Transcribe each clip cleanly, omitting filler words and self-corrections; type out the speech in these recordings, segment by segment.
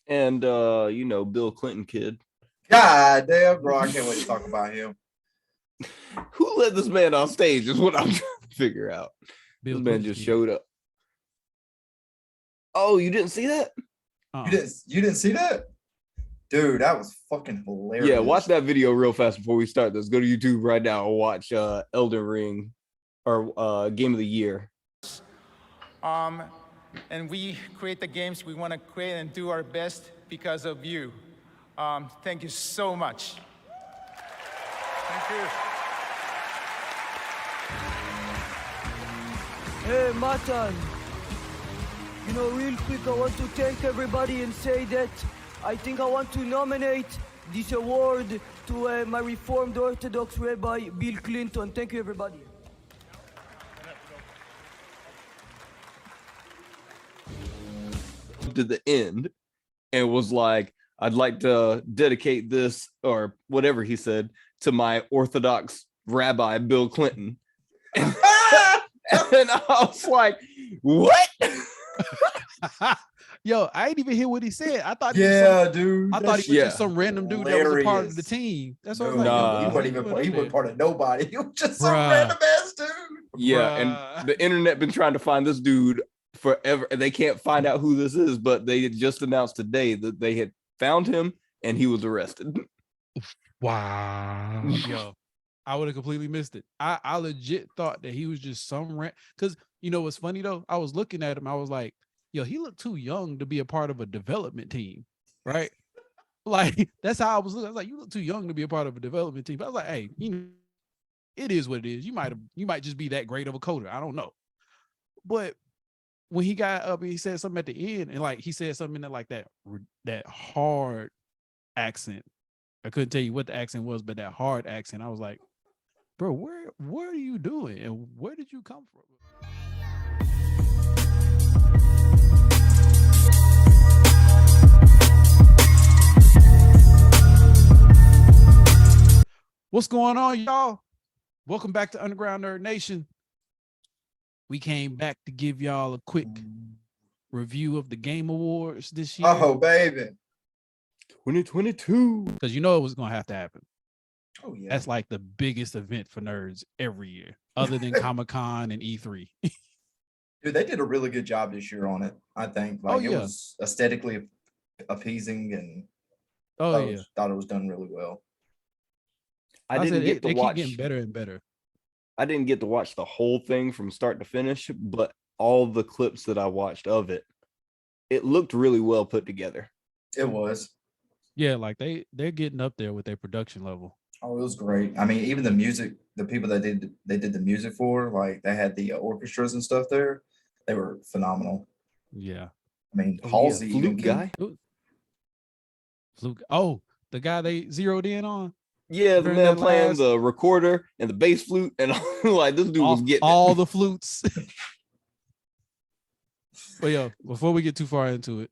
and Bill Clinton kid. God damn, bro! I can't wait to talk about him. Who let this man on stage is what I'm trying to figure out. Bill This man Clinton's just kid. showed up. Oh, you didn't see that? You didn't see that? Dude, that was fucking hilarious. Yeah, watch that video real fast before we start this. Go to YouTube right now and watch Elden Ring or Game of the Year. And we create the games we want to create and do our best because of you. Thank you so much. Thank you. Hey, Matan. Real quick, I want to thank everybody and say that I think I want to nominate this award to my Reformed Orthodox Rabbi, Bill Clinton. Thank you, everybody. To the end and was like, I'd like to dedicate this or whatever he said to my Orthodox rabbi, Bill Clinton. And I was like, what? Yo, I didn't even hear what he said. I thought, dude. I thought he was just some random dude that was a part of the team. That's what I was like. Nah. He wasn't part of nobody. He was just some random ass dude. Yeah, and the internet been trying to find this dude forever, and they can't find out who this is. But they had just announced today that they had found him and he was arrested. Wow. Yo, I would have completely missed it. I legit thought that he was just some because what's funny though? I was looking at him, I was like, yo, he looked too young to be a part of a development team, right? Like that's how I was looking. I was like, you look too young to be a part of a development team. But I was like, hey, it is what it is. You might just be that great of a coder. I don't know. But when he got up, he said something at the end, and like he said something in like that hard accent. I couldn't tell you what the accent was, but that hard accent. I was like, bro, what are you doing, and where did you come from? What's going on, y'all? Welcome back to Underground Nerd Nation. We came back to give y'all a quick review of the Game Awards this year. Oh, baby. 2022. Because it was going to have to happen. Oh, yeah. That's like the biggest event for nerds every year, other than Comic-Con and E3. Dude, they did a really good job this year on it, I think. It was aesthetically appeasing, and thought it was done really well. I didn't get to watch. Keep getting better and better. I didn't get to watch the whole thing from start to finish, but all the clips that I watched of it, it looked really well put together. It was. Yeah, like they're getting up there with their production level. Oh, it was great. I mean, even the music, the people that they did the music for, like they had the orchestras and stuff there, they were phenomenal. Yeah. I mean, Halsey, flute guy. Fluke. Oh, the guy they zeroed in on. Yeah, the man playing the recorder and the bass flute, and like this dude was getting all the flutes. But yo, before we get too far into it,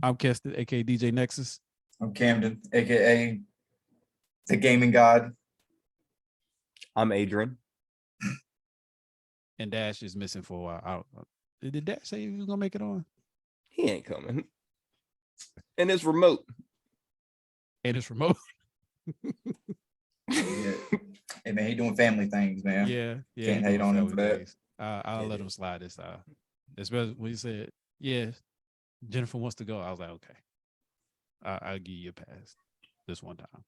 I'm Keston, aka DJ Nexus. I'm Camden, aka the Gaming God. I'm Adrian. And Dash is missing for a while. I don't know. Did Dash say he was gonna make it on? He ain't coming. And it's remote. Yeah. Hey man, he doing family things, man. Yeah. Can't hate on him for that. I'll let him slide this time. Especially when he said, yeah, Jennifer wants to go. I was like, okay. I'll give you a pass this one time.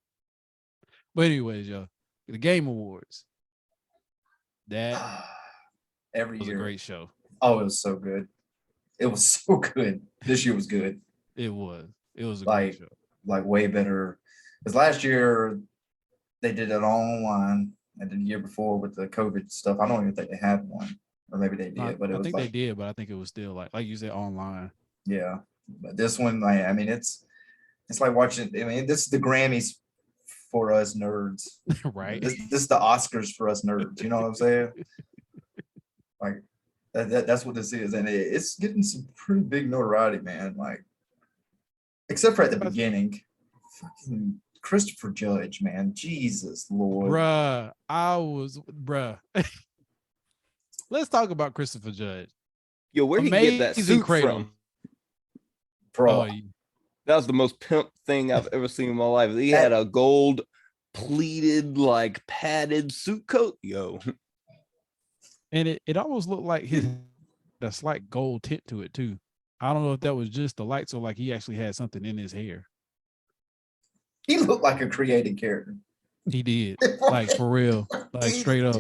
But anyways, yo, the Game Awards. That every was year. A great show. Oh, it was so good. It was so good. This year was good. It was a great show. Like way better. Because last year they did it all online, and the year before with the COVID stuff, I don't even think they had one, or maybe they did. But I think they did, but I think it was still like you said, online. Yeah, but this one, I mean, it's like watching. I mean, this is the Grammys for us nerds, right? This is the Oscars for us nerds. You know what I'm saying? Like that's what this is, and it's getting some pretty big notoriety, man. Like, except for at the beginning, fucking Christopher Judge, man, Jesus Lord, bruh. Let's talk about Christopher Judge. Yo, where he get that suit from? Bro, That was the most pimp thing I've ever seen in my life. He had a gold pleated, like padded suit coat. Yo. And it almost looked like his a slight gold tint to it too. I don't know if that was just the lights or like he actually had something in his hair. He looked like a created character. He did, like for real, like straight up.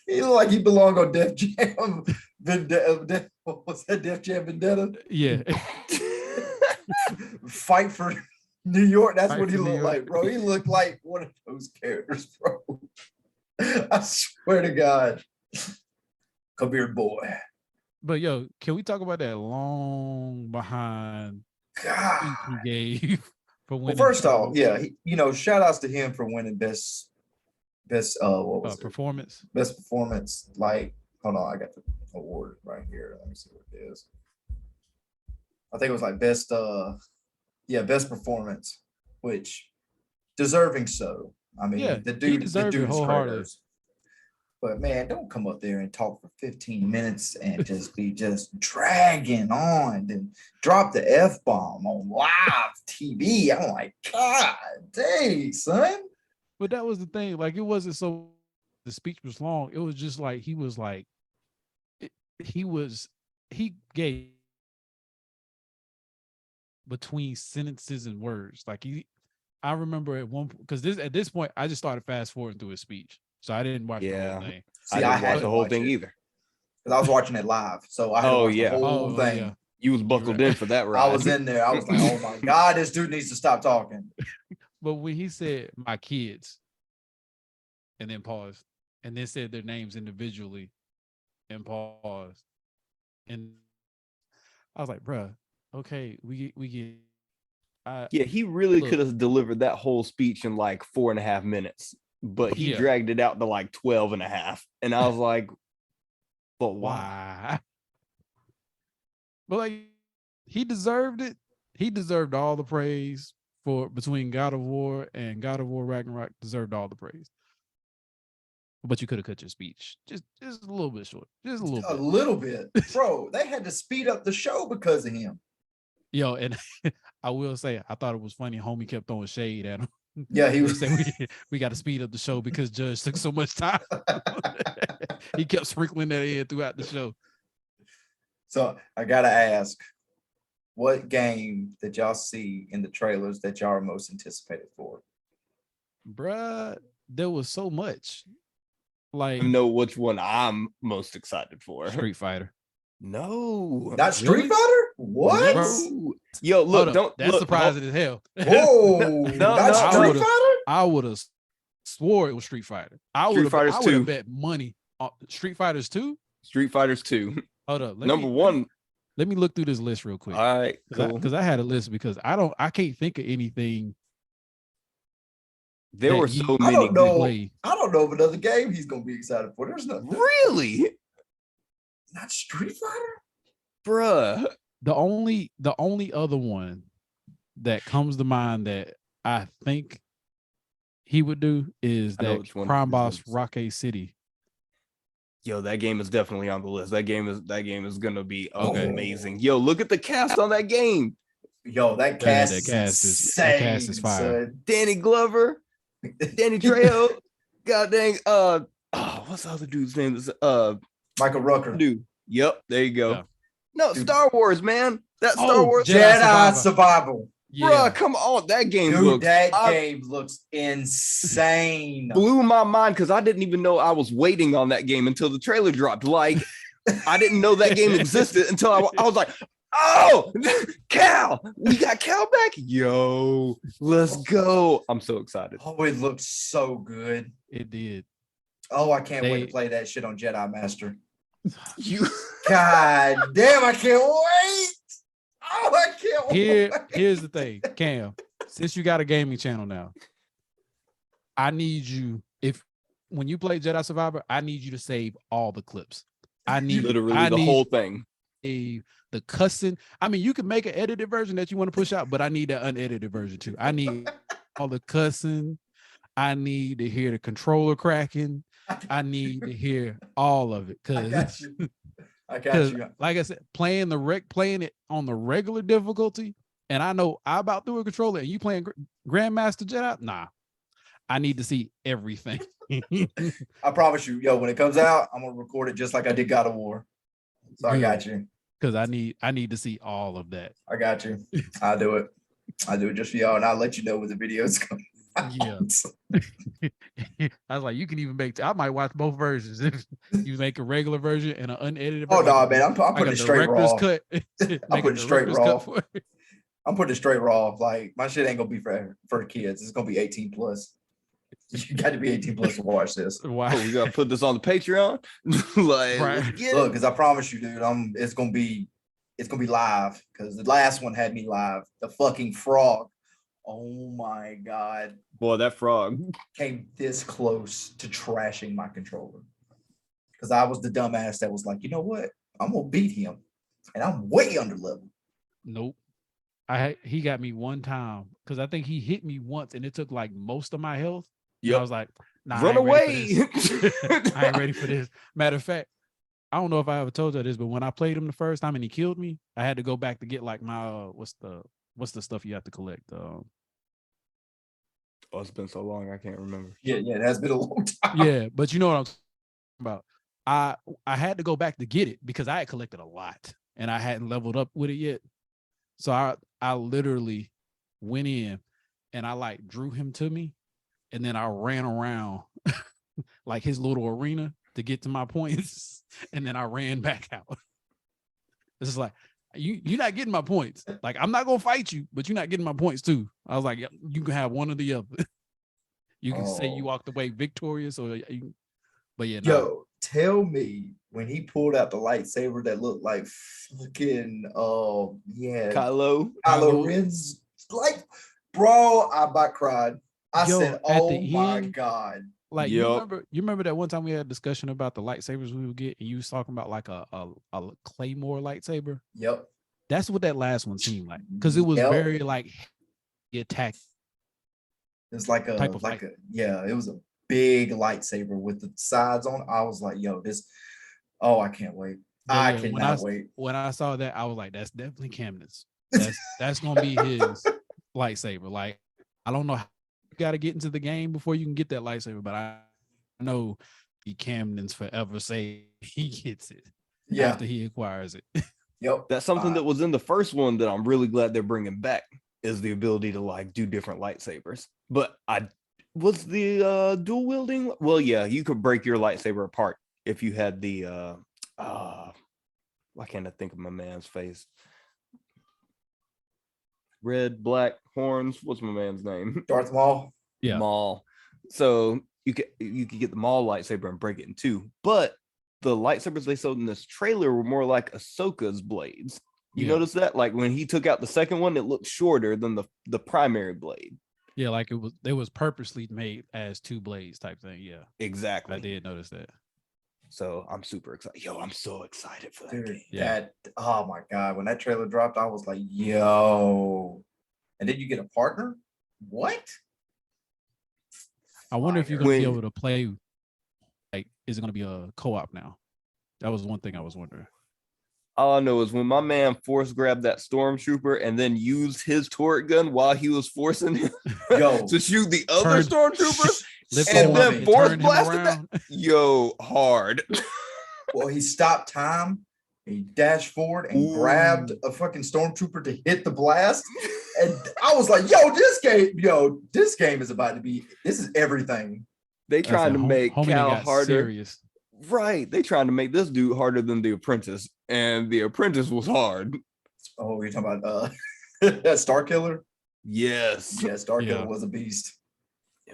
He looked like he belonged on Def Jam. What was that, Def Jam Vendetta? Yeah. Fight for New York. That's Fight what he for New looked York. like, bro. He looked like one of those characters, bro. I swear to God. Come here, boy. But yo, can we talk about that long behind God. speech he gave for Well, winning? first off, yeah, shout outs to him for winning best what was it? Performance. Best performance. Like, hold on, I got the award right here. Let me see what it is. I think it was like best performance, which deserving so. I mean, Yeah, the he dude deserved it is wholeheartedly. creditors. But man, don't come up there and talk for 15 minutes and just be just dragging on and drop the F-bomb on live TV. I'm like, God dang, son. But that was the thing. Like, it wasn't so the speech was long. It was just like he gave between sentences and words. Like I remember at this point I just started fast forwarding through his speech, so I didn't watch the whole thing. See, I I didn't had watch to the whole watch thing it. either. Because I was watching it live. So I had to Oh, watch yeah. the whole thing. Yeah. You was buckled in for that, right? I was in there. I was like, oh my God, this dude needs to stop talking. But when he said my kids, and then paused, and then said their names individually, and paused, and I was like, bruh, okay, we get. Yeah, he really Look. could have delivered that whole speech in like 4.5 minutes, but he Yeah. dragged it out to like 12 and a half. And I was like, but why? Why? But like, he deserved it. He deserved all the praise for between God of War and God of War Ragnarok. Deserved all the praise. But you could have cut your speech just a little bit short, just a little A bit. little bit. Bro, they had to speed up the show because of him. Yo, and I will say, I thought it was funny. Homie kept throwing shade at him. Yeah, he He was. said we got to speed up the show because Judge took so much time. He kept sprinkling that in throughout the show. So I gotta ask, what game did y'all see in the trailers that y'all are most anticipated for? Bruh, there was so much. I Like know which one I'm most excited for. Street Fighter. No. Not Street Really? Fighter? What? No. Yo, Hold look, up, don't that's look, surprising as hell. Whoa, No, not I Street would've- Fighter? I would have swore it was Street Fighter. I Street would Fighters have 2. bet money on Street Fighters 2. Street Fighters 2. Hold up. Number one. Let me look through this list real quick. All right, cool. Because I had a list because I can't think of anything. There that were you- so I many. don't know. play. I don't know of another game he's gonna be excited for. There's no Really? not Street Fighter. Bruh. The only other one that comes to mind that I think he would do is I know that which one Crime this Boss is. Rocket City. Yo, that game is definitely on the list. That game is gonna be Okay. amazing. Yo, look at the cast on that game. Yo, that Yeah, cast, that is cast insane, is fire. son. Danny Glover, Danny Trejo, god dang, what's the other dude's name? Is Michael Rucker. dude. Yep, there you go. Yeah. No, Dude. Star Wars, man. That Star Oh, Wars, Jedi Jedi Survivor. Survival. Yeah. bruh, come on. That game Dude, looks that I- game looks insane. blew my mind because I didn't even know I was waiting on that game until the trailer dropped. Like, I didn't know that game existed until I was like, oh, Cal, we got Cal back. Yo, let's go. I'm so excited. Oh, it looks so good. It did. Oh, I can't wait They- to play that shit on Jedi Master. You God damn, I can't wait. Oh, I can't wait. Here's the thing, Cam. Since you got a gaming channel now, I need you, when you play Jedi Survivor, I need you to save all the clips. I need literally the whole thing. the cussing. I mean, you can make an edited version that you want to push out, but I need an unedited version too. I need all the cussing. I need to hear the controller cracking. I need to hear all of it I got because you. I got you. like I said, playing it on the regular difficulty and I know I about threw a controller and you playing Grandmaster Jedi, nah, I need to see everything. I promise you, yo, when it comes out, I'm gonna record it just like I did God of War. So I got you. Because I need to see all of that. I got you. I'll do it. I'll do it just for y'all, and I'll let you know when the video's coming. Yeah. I was like, you can even make. I might watch both versions. If you make a regular version and an unedited. Oh version, no, like man, I'm like putting a it straight director's raw. cut. I'm Make a putting it straight director's raw. cut for it. I'm putting it straight raw. Like my shit ain't gonna be for kids. It's gonna be 18 plus. You got to be 18 plus to watch this. Why? Oh, we gotta put this on the Patreon. Like, Right. let's get Look, it. because I promise you, dude, it's gonna be live. Because the last one had me live. The fucking frog. Oh my god, Boy, that frog. came this close to trashing my controller. Because I was the dumbass that was like, you know what? I'm gonna beat him, and I'm way under level. Nope. He got me one time because I think he hit me once and it took like most of my health. And I Yep. was like, nah, Run I ain't ready away. for this. I ain't ready for this. Matter of fact, I don't know if I ever told you this, but when I played him the first time and he killed me, I had to go back to get like my what's the stuff you have to collect? Oh, it's been so long, I can't remember. Yeah, it has been a long time. Yeah, but you know what I'm talking about. I had to go back to get it because I had collected a lot and I hadn't leveled up with it yet. So I literally went in and I like drew him to me and then I ran around like his little arena to get to my points and then I ran back out. It's just like you're not getting my points. Like I'm not gonna fight you, but you're not getting my points too. I was like, you can have one or the other. You can say you walked away victorious, or you. But yeah, Yo, tell me when he pulled out the lightsaber that looked like fucking Kylo. Kylo Ren's like, bro, I about cried. I Yo, said, at oh the my end, god. like Yup. you remember that one time we had a discussion about the lightsabers we would get, and you was talking about like a Claymore lightsaber. Yep. That's what that last one seemed like, because it was Yep. very like attack. It's like a Type of like light. it was a big lightsaber with the sides on. I was like, yo, I can't wait. But I yeah, cannot wait. When I saw that, I was like, that's definitely Camden's. That's gonna be his lightsaber. Like, I don't know how you gotta get into the game before you can get that lightsaber, but I know Camden's forever say he gets it Yeah. after he acquires it. Yep. That's something that was in the first one that I'm really glad they're bringing back, is the ability to like do different lightsabers. But I was the dual wielding. Well, yeah, you could break your lightsaber apart if you had the why can't I think of my man's face? Red, black horns. What's my man's name? Darth Maul. Yeah. Maul. So you could get the Maul lightsaber and break it in two. But the lightsabers they sold in this trailer were more like Ahsoka's blades. You Yeah. notice that? Like when he took out the second one, it looked shorter than the primary blade. Yeah, like it was purposely made as two blades type thing. Yeah. Exactly. I did notice that. So I'm super excited. Yo, I'm so excited for that Dude, game. Yeah. oh my god, when that trailer dropped, I was like, yo. And then you get a partner? What? I wonder if you're Fire. gonna be When- able to play. Like, is it gonna be a co-op now? That was one thing I was wondering. All I know is when my man force grabbed that stormtrooper and then used his turret gun while he was forcing him Yo. to shoot the other Turned- stormtrooper. Lift And him then up and force turn him blasted that- around. Yo, hard. Well, he stopped time. He dashed forward and grabbed Ooh. a fucking stormtrooper to hit the blast. And I was like, this game is about to be, this is everything. They I trying said, to make homie done Cal got harder. serious. Right. They trying to make this dude harder than the apprentice. And the apprentice was hard. Oh, you're talking about Star Killer? Yes. Yeah, Star Killer Yeah. was a beast.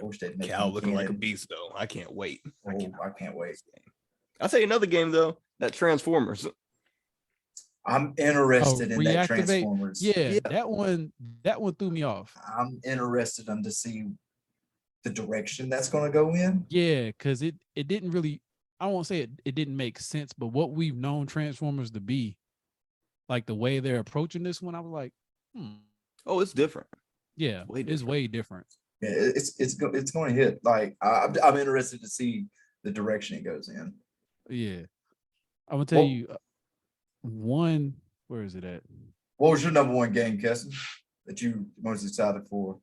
I wish they'd make Cal him looking like a canon. beast though. I can't wait. Oh, I can't wait. I'll tell you another game though. That Transformers. I'm interested in that reactivate? Transformers. Yeah, Yeah. that one threw me off. I'm interested to see the direction that's going to go in. Yeah, because it didn't really, I won't say it didn't make sense, but what we've known Transformers to be, like the way they're approaching this one, I was like, Oh, it's different. yeah, Way it's different. way different. Yeah, it's going to hit. Like I'm interested to see the direction it goes in. Yeah. I'm gonna tell Well- you one, where is it at? What was your number one game, Keston? that you most excited for?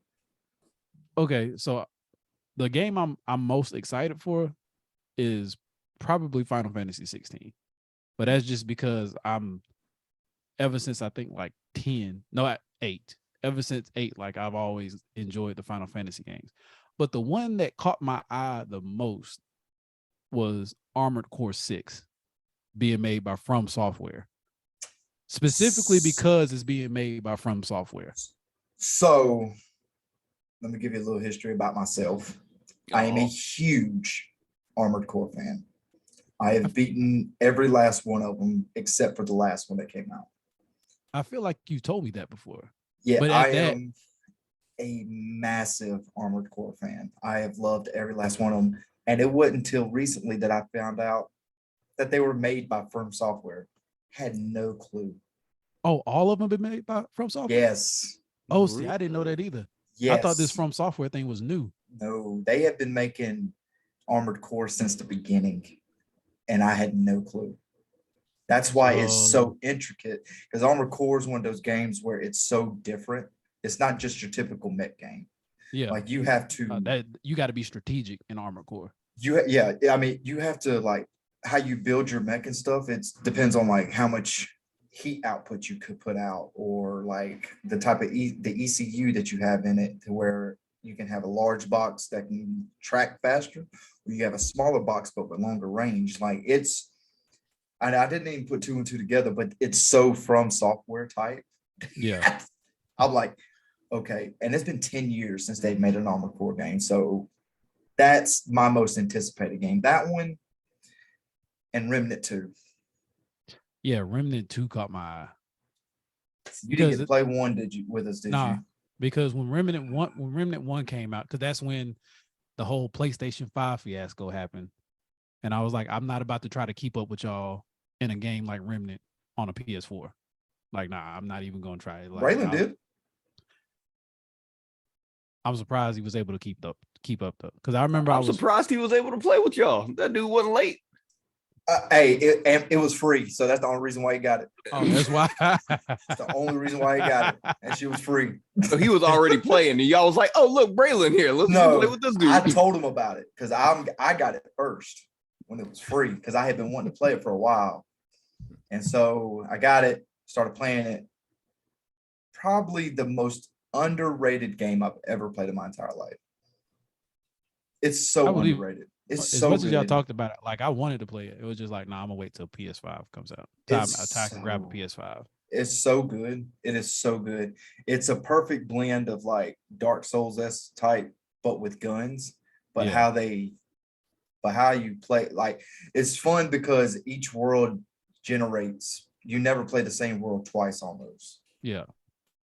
Okay, so the game I'm most excited for is probably Final Fantasy 16. But that's just because I'm ever since I think like 10, no, at 8. Ever since 8, like I've always enjoyed the Final Fantasy games. But the one that caught my eye the most was Armored Core 6 being made by From Software. Specifically because it's being made by From Software. So let me give you a little history about myself. I am a huge Armored Core fan. I have beaten every last one of them except for the last one that came out. I feel like you told me that before. Yeah, But I at that- am a massive Armored Core fan. I have loved every last one of them. And it wasn't until recently that I found out that they were made by From Software. Had no clue. Oh, all of them been made by From Software? Yes. Oh, see, I didn't know that either. Yes. I thought this From Software thing was new. No, they have been making Armored Core since the beginning. And I had no clue. That's why it's so intricate. Because Armored Core is one of those games where it's so different. It's not just your typical mech game. Yeah. Like you have to that you got to be strategic in Armored Core. I mean, you have to like how you build your mech and stuff. It depends on like how much heat output you could put out, or like the type of the ECU that you have in it, to where you can have a large box that can track faster, or you have a smaller box but with longer range. Like it's, and I didn't even put two and two together, but it's so From Software type. Yeah. I'm like, okay, and it's been 10 years since they've made an Armored Core game, so that's my most anticipated game. That one and Remnant 2. Yeah, Remnant 2 caught my eye. You didn't get to play one, did you? With us, did Nah, you? because when Remnant 1 came out, because that's when the whole PlayStation 5 fiasco happened. And I was like, I'm not about to try to keep up with y'all in a game like Remnant on a PS4. Like, nah, I'm not even gonna try it. Like, Braylon did. I'm surprised he was able to keep up though. Because I remember I'm surprised he was able to play with y'all. That dude wasn't late. Hey, it was free, so that's the only reason why he got it. Oh, that's why. That's the only reason why he got it, and she was free. So he was already playing, and y'all was like, "Oh, look, Braylon here. Let's go play with this dude." I told him about it because I got it first when it was free, because I had been wanting to play it for a while, and so I got it, started playing it. Probably the most underrated game I've ever played in my entire life. It's so underrated. It's as so much good. as y'all talked about it, like I wanted to play it. It was just like, nah, I'm gonna wait till PS5 comes out. I can grab a PS5. It's so good. It is so good. It's a perfect blend of like Dark Souls-esque type, but with guns. But how you play, like it's fun because each world generates. You never play the same world twice almost. Yeah.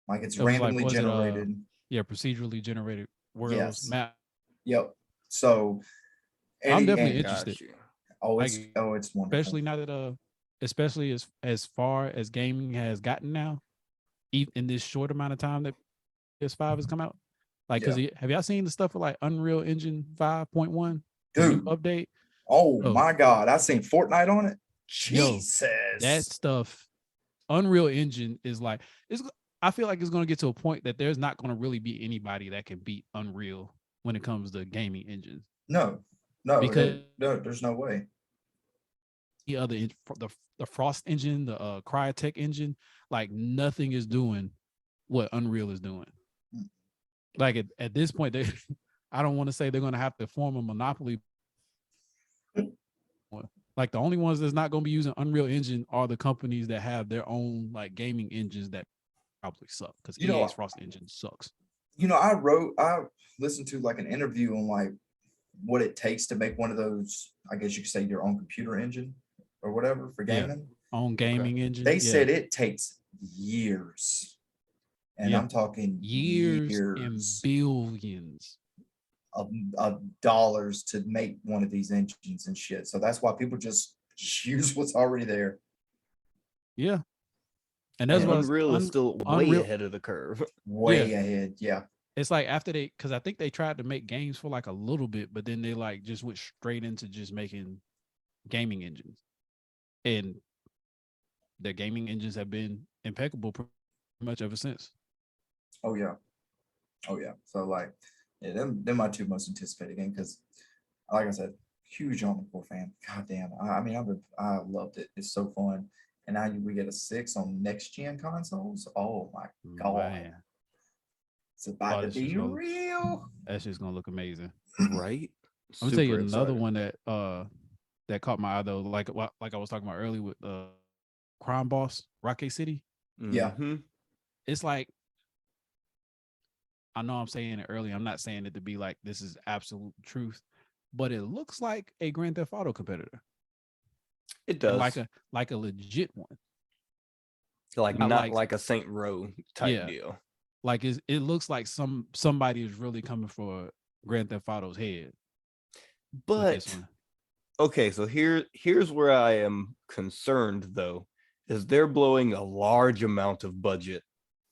Like it's randomly generated. Procedurally generated worlds. Yes. Map. Yep. So I'm definitely interested. It's wonderful. Especially now that especially as far as gaming has gotten now, in this short amount of time that PS5 has come out. Like, because have y'all seen the stuff with like Unreal Engine 5.1? Dude, update. Oh my God, I seen Fortnite on it. Jesus, that stuff. Unreal Engine is like I feel like it's going to get to a point that there's not going to really be anybody that can beat Unreal when it comes to gaming engines. No, because there's no way. The other the Frost engine, the Crytek engine, like nothing is doing what Unreal is doing. Like at this point, I don't want to say they're going to have to form a monopoly. Like the only ones that's not going to be using Unreal Engine are the companies that have their own like gaming engines that probably suck, because EA's Frost engine sucks. I listened to like an interview on like what it takes to make one of those, I guess you could say your own computer engine or whatever for gaming. Own gaming engine. They said it takes years. And I'm talking years and billions of dollars to make one of these engines and shit. So that's why people just use what's already there. Yeah. And that's why Unreal is still way ahead of the curve. Way ahead, yeah. It's like after because I think they tried to make games for like a little bit, but then they like just went straight into just making gaming engines. And their gaming engines have been impeccable pretty much ever since. Oh yeah. Oh yeah. So like, yeah, them my two most anticipated games because, like I said, huge Armored Core fan. God damn. I mean, I loved it. It's so fun. And now we get a 6 on next gen consoles. Oh my god. Man, It's about to that's just be gonna- real. that's just gonna look amazing. Right? I'm gonna tell you Super another excited. one that caught my eye though, like I was talking about earlier with Crime Boss, Rocket City. Yeah. Mhm. It's like, I know I'm saying it early. I'm not saying it to be like this is absolute truth, but it looks like a Grand Theft Auto competitor, It and does. like a legit one. Like not not like- like a Saint Row type Yeah. deal. Like it looks like somebody is really coming for Grand Theft Auto's head with But this one. okay, so here's where I am concerned though, is they're blowing a large amount of budget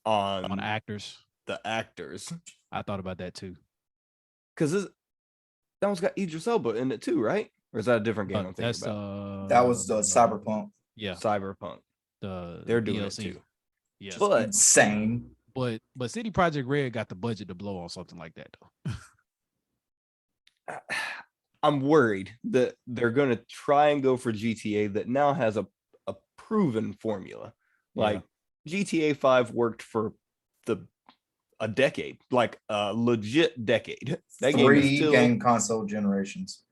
on On actors. the actors. I thought about that too. Because that one's got Idris Elba in it too, right? Or is that a different game I'm thinking That's about? That was the Cyberpunk. Yeah, Cyberpunk. the They're doing DLC. it too. Yeah, But Insane. but City Project Red got the budget to blow on something like that though. I'm worried that they're going to try and go for GTA that now has a proven formula. Yeah. Like GTA 5 worked for a decade, like a legit decade. That game is 3 still game console generations.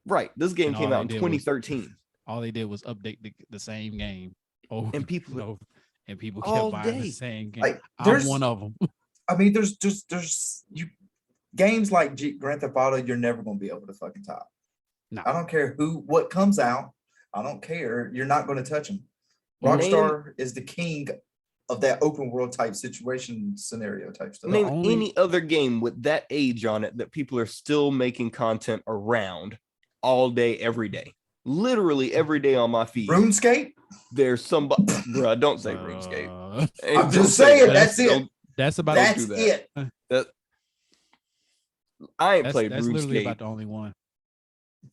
right. This game And came all out in they did was- 2013, All they did was update the same game over and people over, and people all kept buying the day. same game. Like, I'm there's- one of them. I mean, there's you games like Grand Theft Auto, you're never gonna be able to fucking top. No. I don't care what comes out. I don't care. You're not gonna touch them. Name- Rockstar is the king of that open world type situation scenario type stuff. Name only- any other game with that age on it that people are still making content around all day, every day. Literally every day on my feed. RuneScape. There's somebody, bruh, don't say RuneScape. Uh, Hey, I'm don't just say saying, that. that's it. Don't- that's about That's do it. I ain't that's, played that's literally RuneScape about the only one.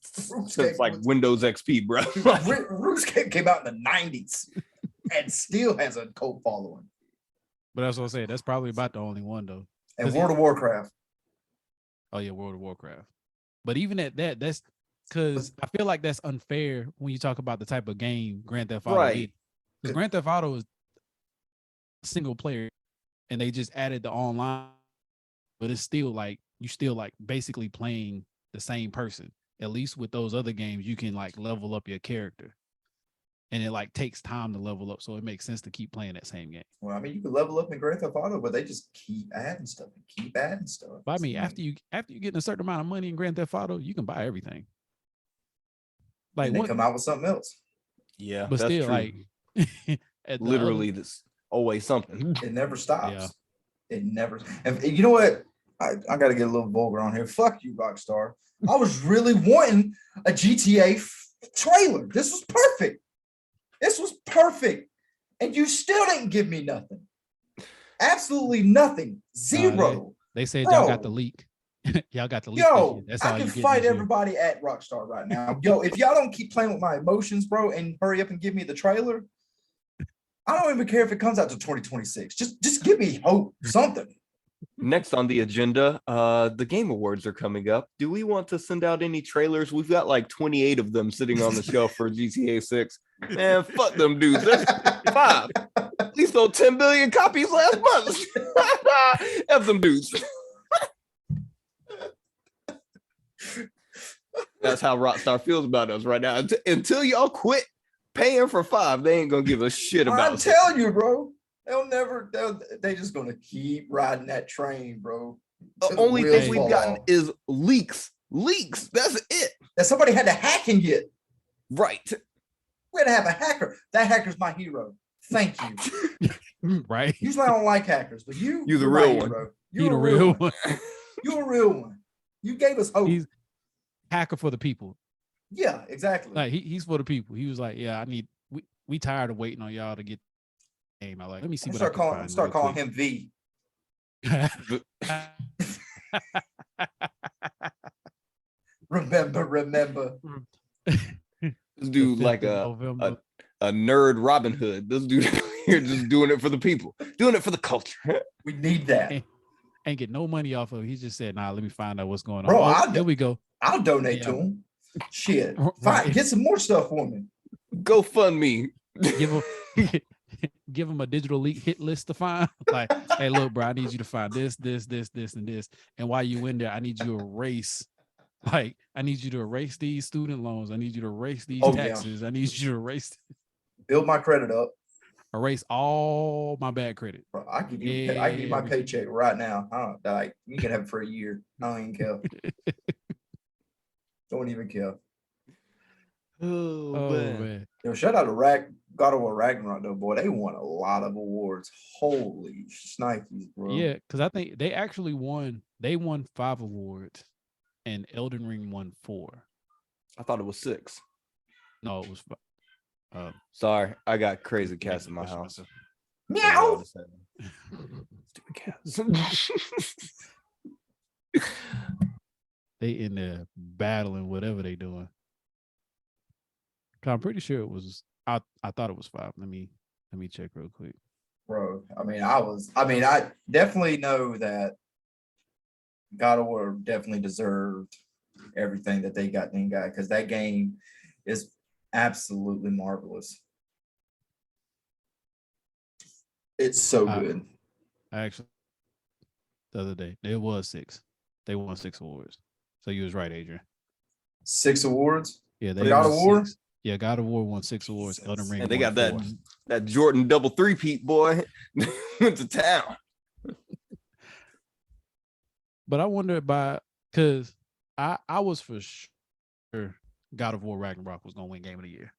RuneScape, since like was- Windows XP, bro. RuneScape came out in the 90s and still has a cult following. But that's what I'm saying. That's probably about the only one though. And 'Cause World of Warcraft. Oh yeah, World of Warcraft. But even at that, that's because I feel like that's unfair when you talk about the type of game Grand Theft Auto Right. is. Because Grand Theft Auto is single player, and they just added the online, but it's still like you still like basically playing the same person. At least with those other games, you can like level up your character, and it like takes time to level up, so it makes sense to keep playing that same game. Well, I mean, you can level up in Grand Theft Auto, but they just keep adding stuff and keep adding stuff. But I mean, It's after you get a certain amount of money in Grand Theft Auto, you can buy everything. Like and they what? come out with something else. Yeah, But that's still, true. like at the Literally, that's always something. It never stops. Yeah. It never. And you know what? I got to get a little vulgar on here. Fuck you, Rockstar. I was really wanting a GTA trailer. This was perfect. This was perfect. And you still didn't give me nothing. Absolutely nothing. Zero. they said y'all got the Bro. leak. Y'all got the leak. Yo, That's all I you can get. fight everybody at Rockstar right now. Yo, if y'all don't keep playing with my emotions, bro, and hurry up and give me the trailer, I don't even care if it comes out to 2026. Just give me hope, something. Next on the agenda, the Game Awards are coming up. Do we want to send out any trailers? We've got like 28 of them sitting on the shelf for GTA 6. Man, fuck them dudes. That's 5. We sold 10 billion copies last month. F them dudes. That's how Rockstar feels about us right now. Until y'all quit paying for 5, they ain't gonna give a shit about I'm us. telling you, bro. They just gonna keep riding that train, bro. The till the only wheels thing we've fall gotten off. is leaks. Leaks. That's it. That somebody had to hack and get. Right. We had to have a hacker. That hacker's my hero. Thank you. right. Usually I don't like hackers, but you're the my real one. hero. He You're the a real one. one. You're a real one. You gave us hope. He's hacker for the people. Yeah, exactly. Like he's for the people. He was like, yeah, we tired of waiting on y'all to get the game. I like, let me see I'm what I can start find. calling him V. Remember. This dude like November. a nerd Robin Hood. This dude here just doing it for the people, doing it for the culture. We need that. Ain't get no money off of it. He just said, nah, let me find out what's going on. Bro, Oh, here we go. I'll donate to Yeah. him. Shit. Right. Fine, get some more stuff for me. Go fund me. Give him give him a digital hit list to find. Like, hey, look, bro, I need you to find this, and this. And while you in there, I need you to erase. Like, I need you to erase these student loans. I need you to erase these Oh, yeah. taxes. I need you to Build my credit up. erase all my bad credit. Bro, I give you my Everything. paycheck right now. Like you can have it for a year. I don't even care. Don't even care. Oh, Oh man. man. Yo, shout out to God of War Ragnarok though, boy. They won a lot of awards. Holy shnikes, bro. Yeah, because I think they actually won. They won 5 awards, and Elden Ring won 4. I thought it was 6. No, it was. Sorry, I got crazy cats in my question house. myself. Meow. Stupid cats. They in there battling whatever they doing. 'Cause I'm pretty sure it was. I thought it was 5. Let me check real quick. Bro, I definitely know that God of War definitely deserved everything that they got because that game is absolutely marvelous. It's so good. Actually, the other day it was 6. They won 6 awards. So you was right, Adrian. 6 awards. Yeah, For God of won War? 6. Yeah, God of War won 6 awards. Elden Ring. And they won got 4. that Jordan double three-peat boy went to town. But I wonder about because I was for sure God of War Ragnarok was gonna win Game of the Year.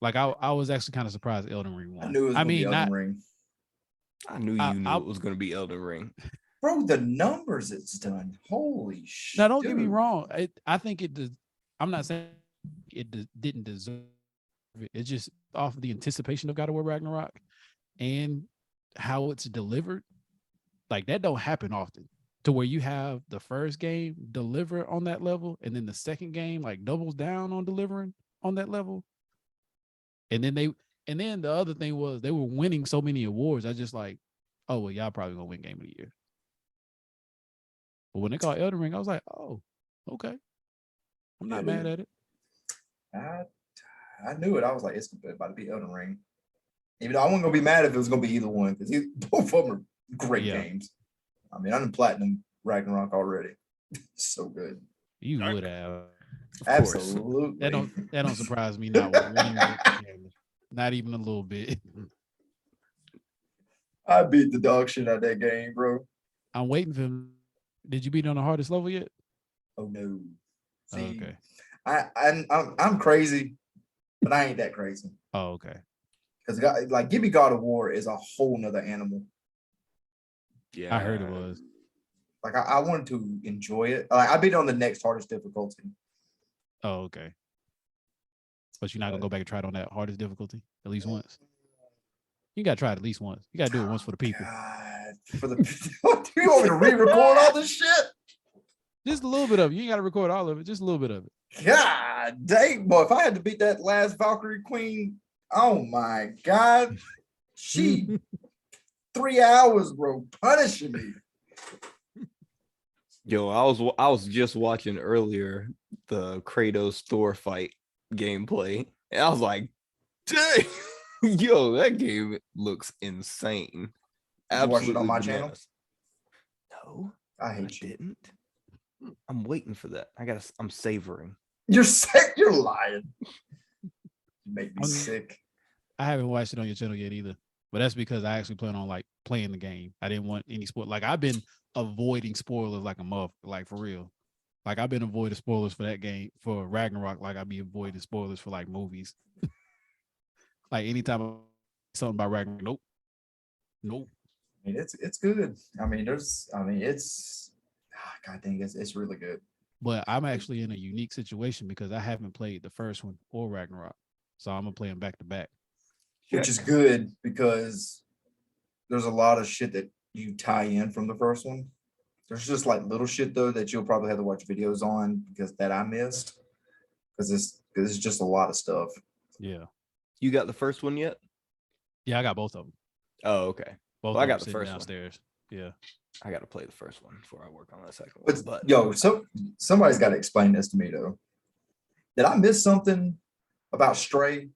Like I was actually kind of surprised Elden Ring won. I knew it was gonna be Elden Ring. I knew you knew it was going to be Elden Ring. Bro, the numbers it's done. Holy shit. Now don't get me wrong. I think it does. I'm not saying didn't deserve it. It's just off of the anticipation of God of War Ragnarok and how it's delivered. Like that don't happen often. To where you have the first game deliver on that level, and then the second game like doubles down on delivering on that level. And then the other thing was they were winning so many awards. I just like, oh well, y'all probably gonna win Game of the Year. But when they called Elden Ring, I was like, oh, okay. I'm not mad at it. I knew it. I was like, it's about to be Elden Ring. Even though I wasn't gonna be mad if it was gonna be either one, because both of them are great games. I mean, I'm in Platinum Ragnarok already. So good. You would have. Absolutely. That don't surprise me not one bit. Not even a little bit. I beat the dog shit out of that game, bro. I'm waiting for him. Did you beat it on the hardest level yet? Oh no. See, okay. I'm crazy, but I ain't that crazy. Oh, okay. Because like give me God of War is a whole nother animal. Yeah, I heard it was. Like I wanted to enjoy it. Like I beat it on the next hardest difficulty. Oh, okay. But you're not gonna go back and try it on that hardest difficulty at least once. You gotta try it at least once. You gotta do it once for the people. God, for the what do you want me to re-record all this shit? Just a little bit of it. You ain't gotta record all of it. Just a little bit of it. God dang, boy! If I had to beat that last Valkyrie Queen, oh my God, she 3 hours, bro, punishing me. Yo, I was just watching earlier the Kratos Thor fight gameplay, and I was like, dang, yo, that game looks insane. Did you watch it on my channel? No, I hate you. didn't. I'm waiting for that. I'm savoring. You're sick. You're lying. You make me I'm- sick. I haven't watched it on your channel yet either. But that's because I actually plan on like playing the game. I didn't want any spoil. Like I've been avoiding spoilers like a muff, like for real. Like I've been avoiding spoilers for that game for Ragnarok. Like I'd be avoiding spoilers for like movies. Like anytime I something about Ragnarok, nope. I mean, it's good. I mean, it's God dang, it's really good. But I'm actually in a unique situation because I haven't played the first one or Ragnarok, so I'm gonna play them back to back. Which is good because there's a lot of shit that you tie in from the first one. There's just like little shit though that you'll probably have to watch videos on because that I missed because it's just a lot of stuff. Yeah, You got the first one yet? yeah, I got both of them. Oh, okay. Both Well, I of got them the sitting first one. downstairs. Yeah. I got to play the first one before I work on that second one. But, But yo, so somebody's got to explain this to me though. Did I miss something about Stray?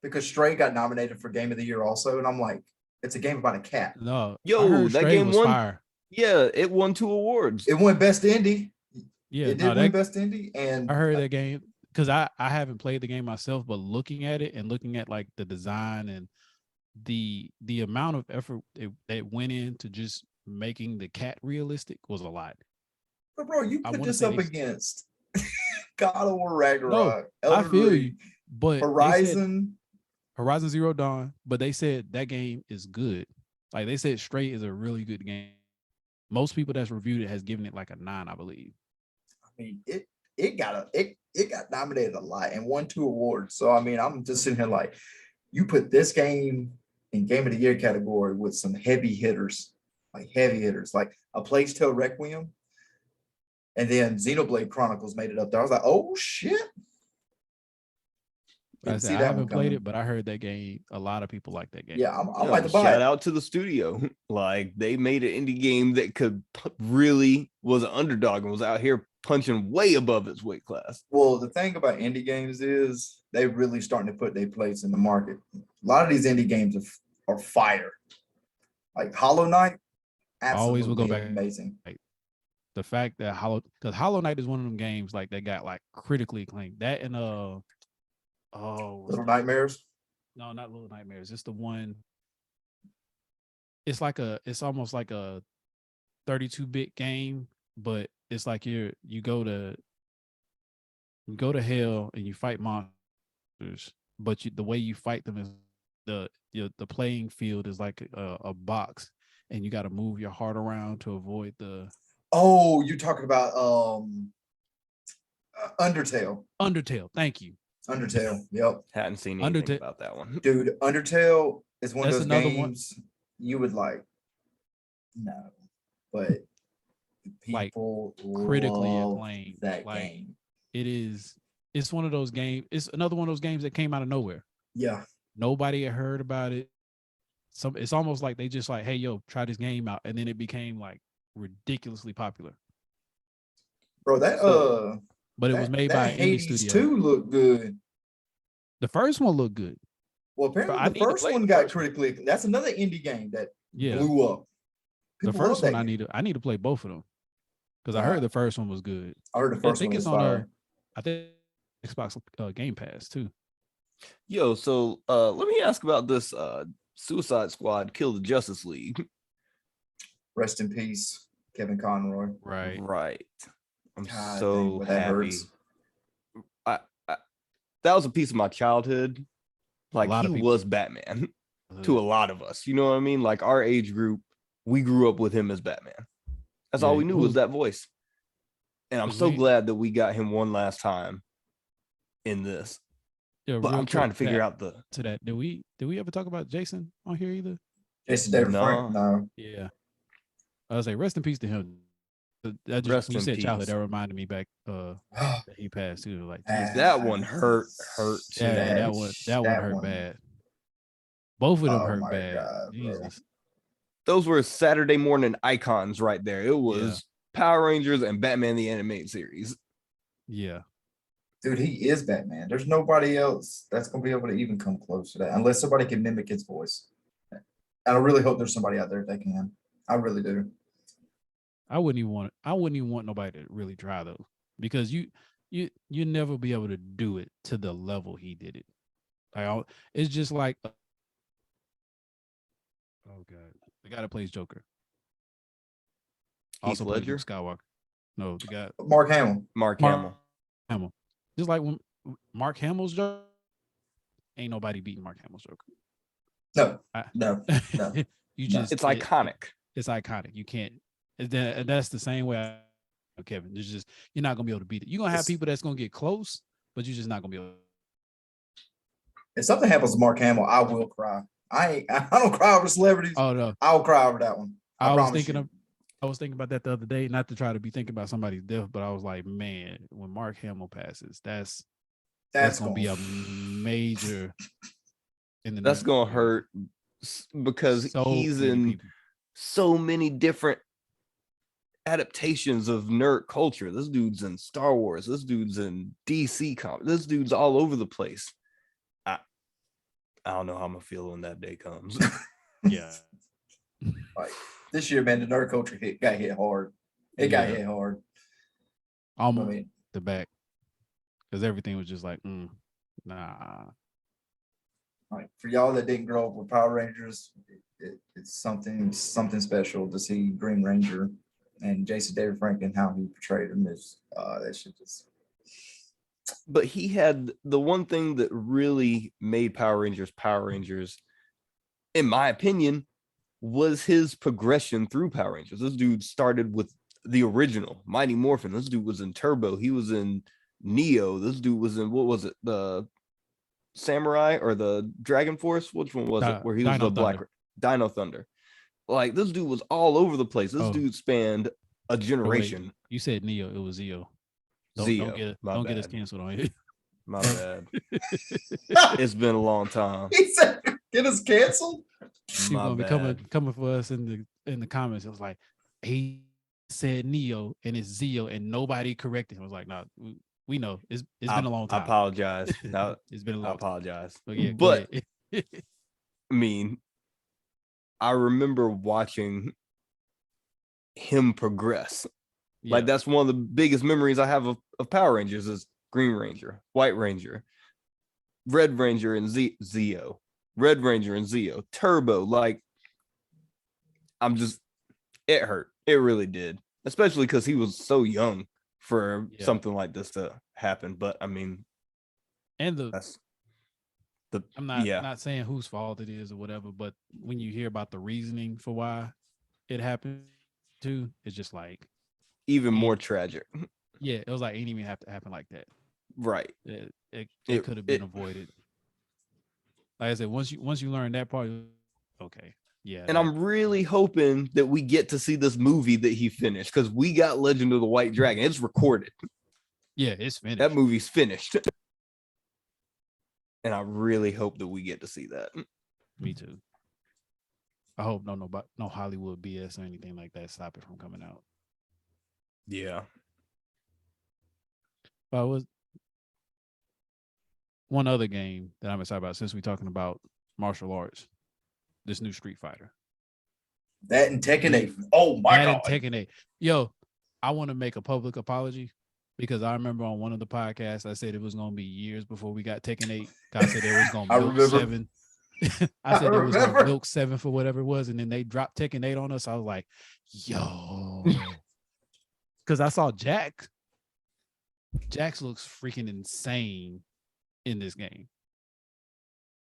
Because Stray got nominated for Game of the Year also, and I'm like, it's a game about a cat. No. I yo, heard that Stray game was won. fire. Yeah, it won 2 awards. It won Best Indie. Yeah. It No, did win Best Indie, and I heard that game because I haven't played the game myself, but looking at it and looking at like the design and the amount of effort that went into just making the cat realistic was a lot. but bro, you I put wanna this say up they- against God of War Ragnarok, I Elden feel Ring, you, but they said Horizon. Horizon Zero Dawn, but they said that game is good. Like they said, Stray is a really good game. Most people that's reviewed it has given it like a 9, I believe. I mean, it got nominated a lot and won 2 awards. So I mean, I'm just sitting here like, you put this game in Game of the Year category with some heavy hitters, like a Plague Tale Requiem, and then Xenoblade Chronicles made it up there. I was like, oh shit. I Didn't see said, I that haven't one played coming. it, but I heard that game. A lot of people like that game. Yeah, I'm Yo, like to buy shout it. out to the studio. Like they made an indie game that really was an underdog and was out here punching way above its weight class. Well, the thing about indie games is they really starting to put their place in the market. A lot of these indie games are fire. Like Hollow Knight, Always will go absolutely back. amazing. The fact that Hollow Knight is one of them games like that got like critically acclaimed. That and Little Nightmares. no, not Little Nightmares. It's the one. It's almost like a 32-bit game, but it's like you go to hell and you fight monsters, but the way you fight them is the playing field is like a box, and you got to move your heart around to avoid the Oh, you're talking about Undertale. Undertale. Thank you. Undertale. Yep. Hadn't seen anything Undertale- about that one. Dude, Undertale is one That's of those another one. games you would like. No, but Like, people critically love acclaimed. that Like, game. It's one of those games. It's another one of those games that came out of nowhere. Yeah. Nobody had heard about it. It's almost like they just like, hey, yo, try this game out, and then it became like ridiculously popular. Bro, that But it was made by an indie Hades studio. 2 looked good. The first one looked good. Well, apparently I the need to first play one the got first one. critically. That's another indie game that Yeah, blew up. the People love first that one game. I need to play both of them because I heard the first one was good. I heard the I first think one it's was on fire. I think Xbox Game Pass too. Yo, so let me ask about this Suicide Squad Kill the Justice League. Rest in peace, Kevin Conroy. Right. Right. I'm God so dang, but that happy. hurts. I that was a piece of my childhood. Like lot of he people- was Batman to a lot of us. You know what I mean? Like our age group, we grew up with him as Batman. That's all Yeah, we knew who- was that voice. And I'm Was so we- glad that we got him one last time in this. Yeah, But real I'm trying to quick, figure that- out the to that. Did we ever talk about Jason on here either? Jason David No. Frank. No. Yeah. I was like, rest in peace to him. That just Rest when you in said childhood, peace. that reminded me back that he passed too. Like Jesus. that one hurt. Yeah, that one hurt bad. Both of them Oh hurt my bad. God, bro. Jesus. Those were Saturday morning icons right there. It was Power Rangers and Batman the Animated Series. Yeah. Dude, he is Batman. There's nobody else that's gonna be able to even come close to that, unless somebody can mimic his voice. And I really hope there's somebody out there that can. I really do. I wouldn't even want nobody to really try though. Because you never be able to do it to the level he did it. Like it's just like oh god. The guy that plays Joker. Heath Also plays Ledger? Luke Skywalker. No, the guy Mark Hamill. Mark Mark- Hamill. Hamill. Just like when Mark Hamill's Joker, ain't nobody beating Mark Hamill's Joker. No, I- no. No. You No. just It's iconic. It's iconic. You can't. And that's the same way. Kevin, it's just you're not gonna be able to beat it. You're gonna have It's- people that's gonna get close, but you're just not gonna be able. If something happens to Mark Hamill, I will cry. I don't cry over celebrities. Oh no, I'll cry over that one. I was promise thinking you. of. I was thinking about that the other day, not to try to be thinking about somebody's death, but I was like, man, when Mark Hamill passes, that's gonna be a major. In the That's news. gonna hurt because So he's many in people. so many different adaptations of nerd culture. This dude's in Star Wars. This dude's in DC comics. This dude's all over the place. I don't know how I'm gonna feel when that day comes. Yeah. Like this year, man, the nerd culture got hit hard. It got hit hard. I Almost mean, the back. Because everything was just like, nah. like for y'all that didn't grow up with Power Rangers, it's something special to see Green Ranger and Jason David Franklin, how he portrayed him is that shit just. But he had the one thing that really made Power Rangers, in my opinion, was his progression through Power Rangers. This dude started with the original Mighty Morphin. This dude was in Turbo. He was in Neo. This dude was in, what was it, the Samurai or the Dragon Force? Which one was it? Where he was Dino the Black Thunder. Dino Thunder. Like this dude was all over the place. This Oh. dude spanned a Oh, wait, generation. you said Neo, it was Zeo. Zeo. Don't get us canceled on it. My bad. It's been a long time. He said, "Get us canceled." She My gonna be bad. coming for us in the comments. It was like he said Neo and it's Zeo and nobody corrected him. I was like, no, we know it's been a long time. I apologize. No, It's been a I long time. apologize. But yeah, go But ahead. I mean, I remember watching him progress. Like Yeah. that's one of the biggest memories I have of Power Rangers is Green Ranger, White Ranger, Red Ranger, and Zeo, Red Ranger and Zeo, Turbo. Like, it hurt. It really did, especially because he was so young for Yeah. something like this to happen. But I mean, And that's the I'm not saying whose fault it is or whatever, but when you hear about the reasoning for why it happened too, it's just like, even more tragic. yeah, it was like, ain't even have to happen like that. Right. It It- could have been it- avoided. Like I said, once you learn that part, okay, yeah. And I'm really hoping that we get to see this movie that he finished because we got Legend of the White Dragon. It's recorded. yeah, it's finished. That movie's finished. And I really hope that we get to see that. Me too. I hope no Hollywood BS or anything like that stop it from coming out. Yeah. But was one other game that I'm excited about since we're talking about martial arts, this new Street Fighter. That and Tekken 8. Oh my That god. and Tekken 8. Yo, I want to make a public apology because I remember on one of the podcasts I said it was going to be years before we got Tekken 8. I said it was going I to milk remember. 7. I said it was going to remember. milk 7 for whatever it was, and then they dropped Tekken 8 on us. I was like, yo, because I saw Jax. Jax looks freaking insane in this game.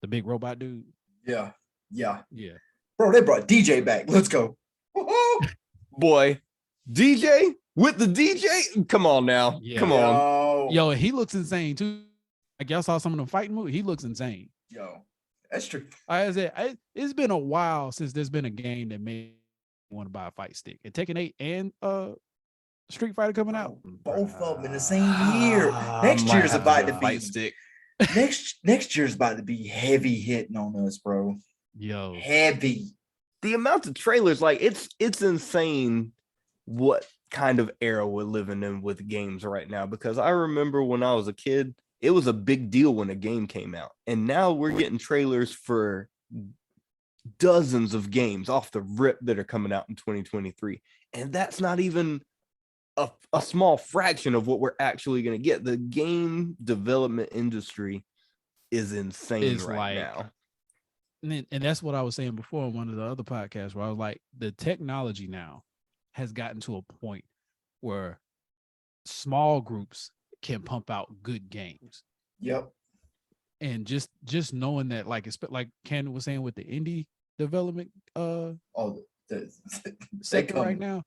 The big robot dude. Yeah. Yeah. Yeah. Bro, they brought DJ back. Let's go. Woohoo! Boy, DJ with the DJ? Come on now. Yeah. Come on. Yo, he looks insane too. Like y'all saw some of them fighting movies. He looks insane. Yo. That's true. Like I said, it's been a while since there's been a game that made me want to buy a fight stick. And Tekken 8 and Street Fighter coming out. Both of them in the same year. I Next might year's have about get to a be fight stick. next year's about to be heavy hitting on us, bro. Yo, Heavy. The amount of trailers, like it's insane what kind of era we're living in with games right now. Because I remember when I was a kid, it was a big deal when a game came out. And now we're getting trailers for dozens of games off the rip that are coming out in 2023. And that's not even a small fraction of what we're actually going to get. The game development industry is insane It's right like- now. and that's what I was saying before on one of the other podcasts where I was like, the technology now has gotten to a point where small groups can pump out good games. Yep. And just knowing that, like Ken was saying with the indie development Oh, sector right coming. now,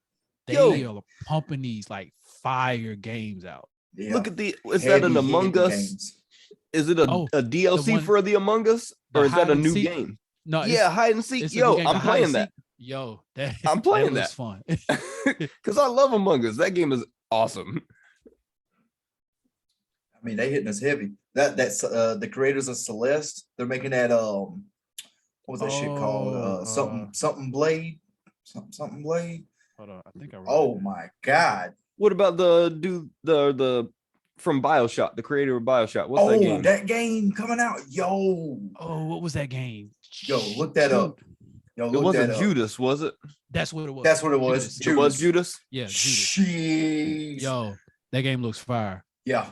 they Yo. are pumping these like fire games out. yeah. Look at is that an Heavy Among hitting Us? games. Is it a DLC one- for the Among Us? the Or is that hide a and new seek? game? No, Yeah, hide and seek. it's a Yo, new game, the I'm hide playing and that. seek. Yo, that I'm playing looks that. fun. Because I love Among Us. That game is awesome. I mean, they hitting us heavy. That's the creators of Celeste. They're making that what what was that shit called? Something Blade, something Blade. Hold on, I think I wrote Oh it down. my god! What about the dude, the from BioShock, the creator of BioShock? What's that Oh, game? that game coming out, yo, Oh, what was that game? look that up. Yo, It look wasn't that up. Judas, was it? That's what it was. That's what it was. Judas. It was Judas. Yeah, Judas. Jeez. Yo, that game looks fire. Yeah,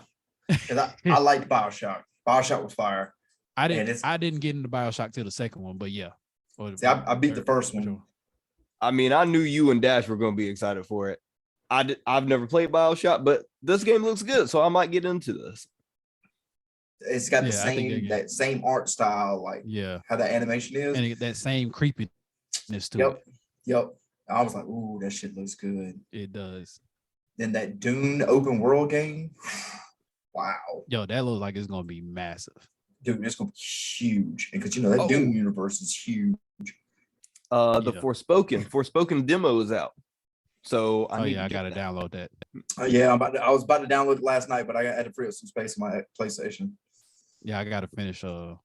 because I liked Bioshock. Bioshock was fire. I And didn't get into BioShock till the second one, but yeah. See, I beat the first one. I mean, I knew you and Dash were going to be excited for it. I've never played BioShock, but this game looks good, so I might get into this. It's got the Yeah, I think that same art style, like Yeah, how the animation is. and that same creepiness to Yep, it. yep. I was like, ooh, that shit looks good. It does. Then that Dune open world game, wow, Yo, that looks like it's gonna be massive. dude, it's gonna be huge. Because you know that Oh. Dune universe is huge. The Yeah. Forspoken demo is out, so I need to get gotta that. download that. Yeah, I was about to download it last night, but I had to free up some space on my PlayStation. Yeah, I gotta finish. There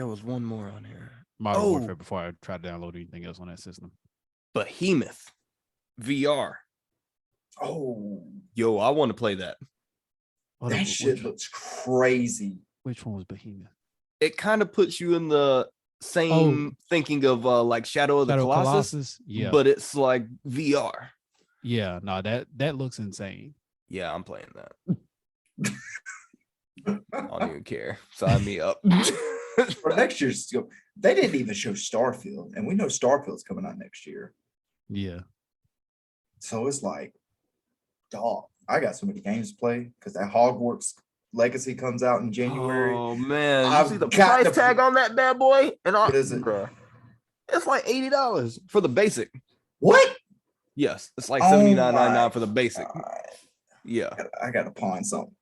was one more on here. Modern Oh. Warfare before I try to download anything else on that system. Behemoth VR. Oh, Yo, I want to play that. Hold on, that shit looks crazy. which one was Behemoth? It kind of puts you in the same thinking of like Shadow of the Shadow Colossus, Yeah, but it's like VR. yeah. No, that looks insane. Yeah, I'm playing that. I don't even care. Sign me up. For next year's, they didn't even show Starfield, and we know Starfield's coming out next year. Yeah, So it's like, dog, I got so many games to play because that Hogwarts Legacy comes out in January. Oh man, you I've see the got price to- tag on that bad boy? And What is it? bruh, it's like $80 for the basic. What? Yes, it's like Oh $79.99 my for the basic. God. Yeah. I gotta pawn something.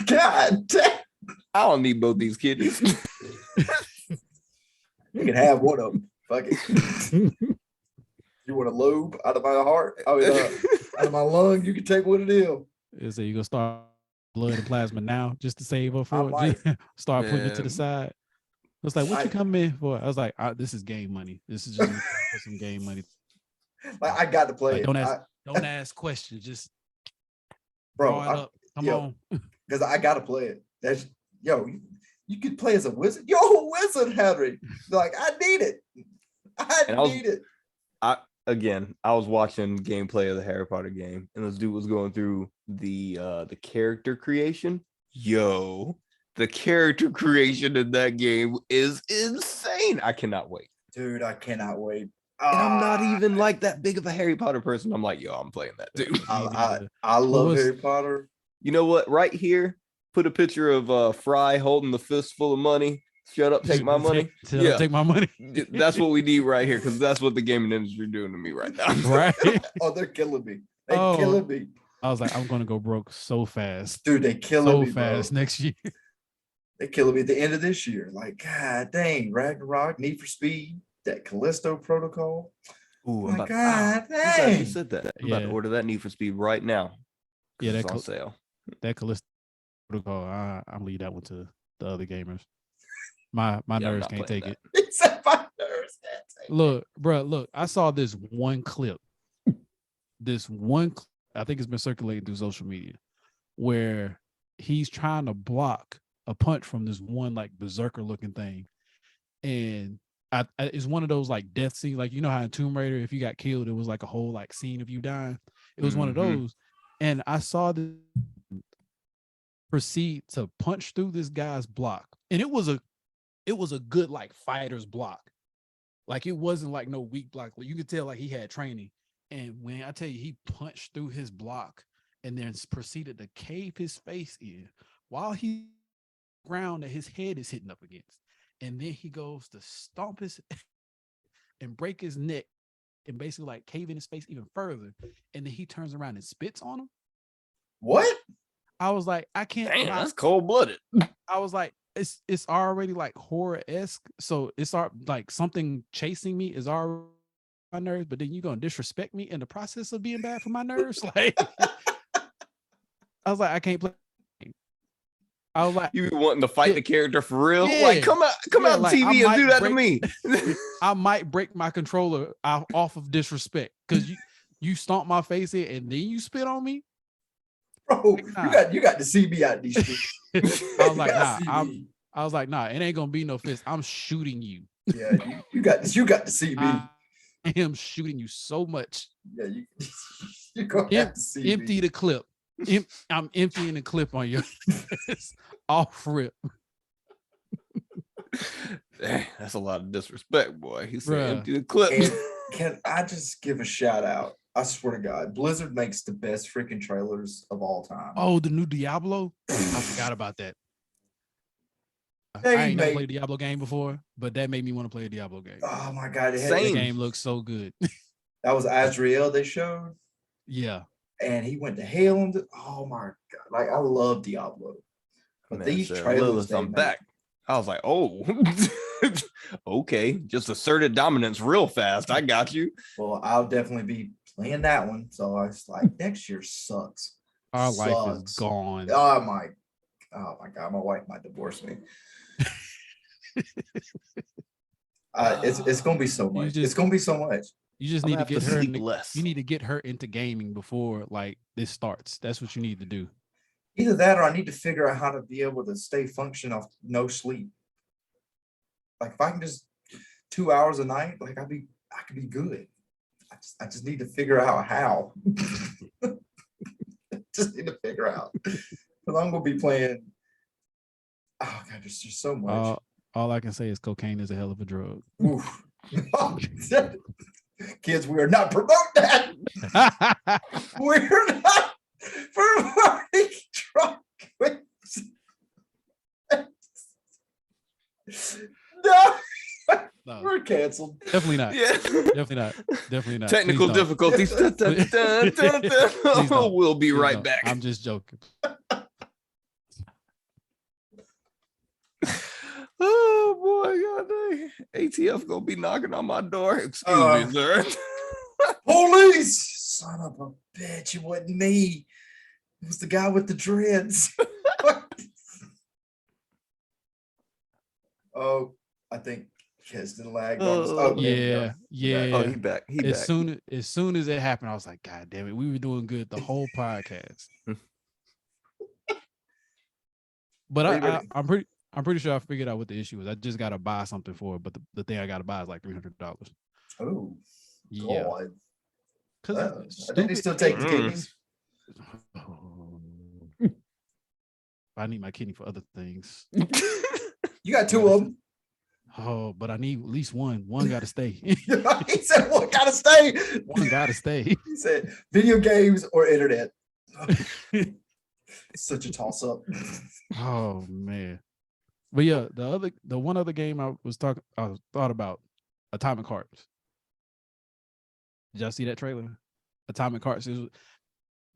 God damn. I don't need both these kidneys. You can have one of them. Fuck it. You want a lobe out of my heart? I mean, out of my lung? You can take one of them. so you gonna start blood and plasma now just to save up I for it? might. Just start putting it to the Man. side. It's like, what you I- come in for? I was like, this is game money. This is just for some game money. Like, I got to play Like, it. don't ask questions. Just Bro, draw it up. Come yo. on. because I gotta play it. That's you could play as a wizard. Yo, wizard, Henry. Like, I need it. And I was- need it. Again, I was watching gameplay of the Harry Potter game, and this dude was going through the character creation. Yo, the character creation in that game is insane. I cannot wait. Dude, I cannot wait. And I'm not Ah, even like that big of a Harry Potter person. I'm like, yo, I'm playing that too. I love was- Harry Potter. You know what? Right here, put a picture of Fry holding the fistful of money. Shut up, take my money. Yeah. Take my money. That's what we need right here, because that's what the gaming industry doing to me right now. Right. Oh, they're killing me. They Oh. killing me. I was like, I'm gonna go broke so fast. Dude, they killing So me, fast bro. next year. They killing me at the end of this year. Like, God dang, Ragnarok, Need for Speed, that Callisto Protocol. Ooh, My I'm God, I'm glad you dang. said that. I'm about to Yeah. order that Need for Speed right now. Yeah, Yeah, that it's on sale. That Callisto Protocol, I'm leave that one to the other gamers. My Yeah, I'm nerves not can't playing take that. it. Except my nerves. Look, bro, look, I saw this one clip. I think it's been circulating through social media, where he's trying to block a punch from this one like berserker looking thing. And it's one of those like death scenes, like you know how in Tomb Raider, if you got killed, it was like a whole like scene of you dying. It was one of Mhm. those. And I saw this proceed to punch through this guy's block. And it was a good like fighter's block. Like it wasn't like no weak block. You could tell like he had training. And when I tell you he punched through his block and then proceeded to cave his face in while he ground that his head is hitting up against. And then he goes to stomp his and break his neck and basically like cave in his face even further. And then he turns around and spits on him. What? I was like, I can't. Damn, that's cold blooded. I was like, it's already like horror-esque. So it's like something chasing me is already my nerves, but then you're gonna disrespect me in the process of being bad for my nerves. Like I was like, I can't play. I was like, You be wanting to fight Yeah. the character for real? Yeah. Like, come out Yeah, on like, I TV and do might that break- to me. I might break my controller off of disrespect because you stomp my face in and then you spit on me. Bro, Nah. you got to see me out these streets. I was like, You nah, gotta see me. I was like, nah, it ain't gonna be no fist. I'm shooting you. Yeah, you got to see me. I am shooting you so much. Yeah, you gonna have to see Empty me. the clip. I'm emptying the clip on your off rip. Dang, that's a lot of disrespect, boy. He said Bruh. empty the clip. And can I just give a shout out? I swear to God, Blizzard makes the best freaking trailers of all time. Oh, the new Diablo? I forgot about that. They I ain't never made- played a Diablo game before, but that made me want to play a Diablo game. Oh my God, it had, The Same. game looks so good. that was Azrael they showed, Yeah. and he went to hell. Oh my God, like I love Diablo, but Man these said, trailers, Lilith, they I'm make- back. I was like, oh, okay. Just asserted dominance real fast. I got you. Well, I'll definitely be playing that one. So I was like, next year sucks. Our life is Sucks. gone. Oh my God, my wife might divorce me. It's gonna be so much. just- It's gonna be so much. You just I'm need gonna to have get to her sleep into, less. you need to get her into gaming before like this starts. That's what you need to do. Either that or I need to figure out how to be able to stay function off no sleep. Like if I can just 2 hours a night, like I could be good. I just need to figure out how. Just need to figure out. Because I'm gonna be playing. Oh God, there's just so much. All I can say is cocaine is a hell of a drug. Oof. Kids, we are not promoting that. We're not promoting drug use. No, No, we're canceled. definitely not. Yeah. Definitely not. Definitely not. Technical Please don't. difficulties. Dun, dun, dun, dun, dun. Please don't. We'll be Please right don't. back. I'm just joking. Oh boy, God dang. ATF gonna be knocking on my door. Excuse me, sir. Police! Son of a bitch, it wasn't me. It was the guy with the dreads. Oh, I think Keston lagged on us. Oh, there we go. Yeah, Oh, yeah. he back. He As back. soon as it happened, I was like, God damn it, we were doing good the whole podcast. But Are you ready? I'm pretty sure I figured out what the issue was. I just gotta buy something for it, but the thing I gotta buy is like $300. Oh, Yeah, God. because I think they still take the kidneys. I need my kidney for other things. You got two of them. Oh, but I need at least one. One got to stay. He said, "What gotta stay?" One got to stay. He said, "Video games or internet." It's such a toss up. Oh man. But yeah, the one other game I thought about, Atomic Hearts. Did y'all see that trailer? Atomic Hearts is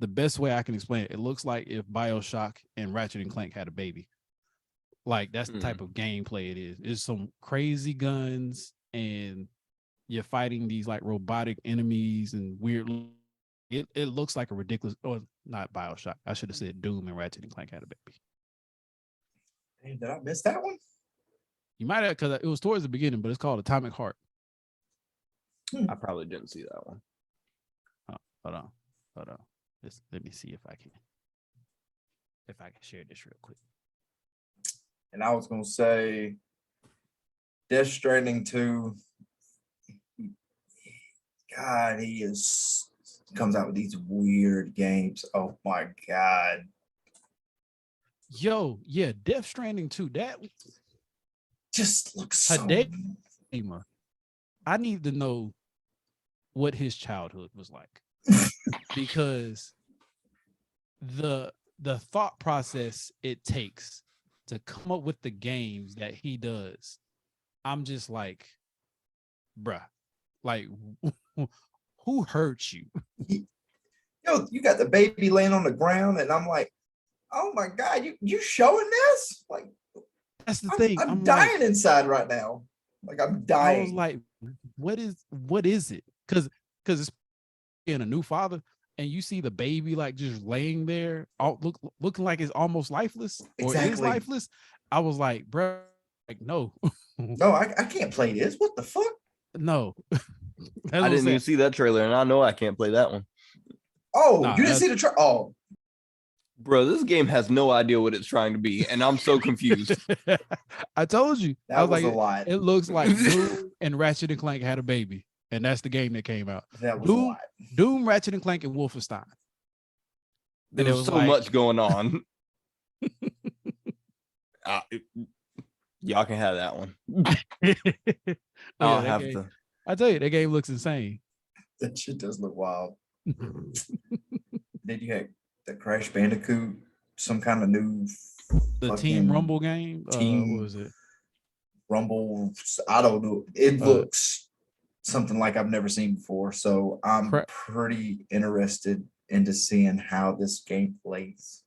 the best way I can explain it. It looks like if BioShock and Ratchet and Clank had a baby. Like that's the type of gameplay it is. It's some crazy guns and you're fighting these like robotic enemies and weird. It looks like a ridiculous, or not BioShock. I should have said Doom and Ratchet and Clank had a baby. Hey, did I miss that one? You might have, because it was towards the beginning, but it's called Atomic Heart. I probably didn't see that one. Hold on. Let me see if I can share this real quick. And I was gonna say, Death Stranding 2. God, he comes out with these weird games. Oh my God. Yo, yeah, Death Stranding 2. That Just looks so Hideo gamer. I need to know what his childhood was like. Because the thought process it takes to come up with the games that he does, I'm just like, bruh, like who hurt you? Yo, you got the baby laying on the ground, and I'm like, oh my God, you showing this? Like, That's the I'm, thing. I'm I'm dying like, inside right now. Like I'm I was dying. like, what is it? Because it's being a new father, and you see the baby like just laying there, looking like it's almost lifeless or is Exactly. lifeless, I was like, bro, like no, No, I can't play this. What the fuck? no. That's what I I'm didn't saying. even see that trailer, and I know I can't play that one. Oh, Nah, you didn't see the oh, Bro, this game has no idea what it's trying to be, and I'm so confused. I told you. that I was, was like, a lot. it looks like Doom and Ratchet and Clank had a baby, and that's the game that came out. That was a Doom, lot. Doom, Ratchet and Clank, and Wolfenstein. And it There's was so like- much going on. Y'all can have that one. Oh, I'll that have game- to. I tell you, that game looks insane. That shit does look wild. Then you had the Crash Bandicoot, some kind of new The fucking Team Rumble game. Team- What was it? Rumble. I don't know. It looks something like I've never seen before. So I'm Cra- pretty interested into seeing how this game plays.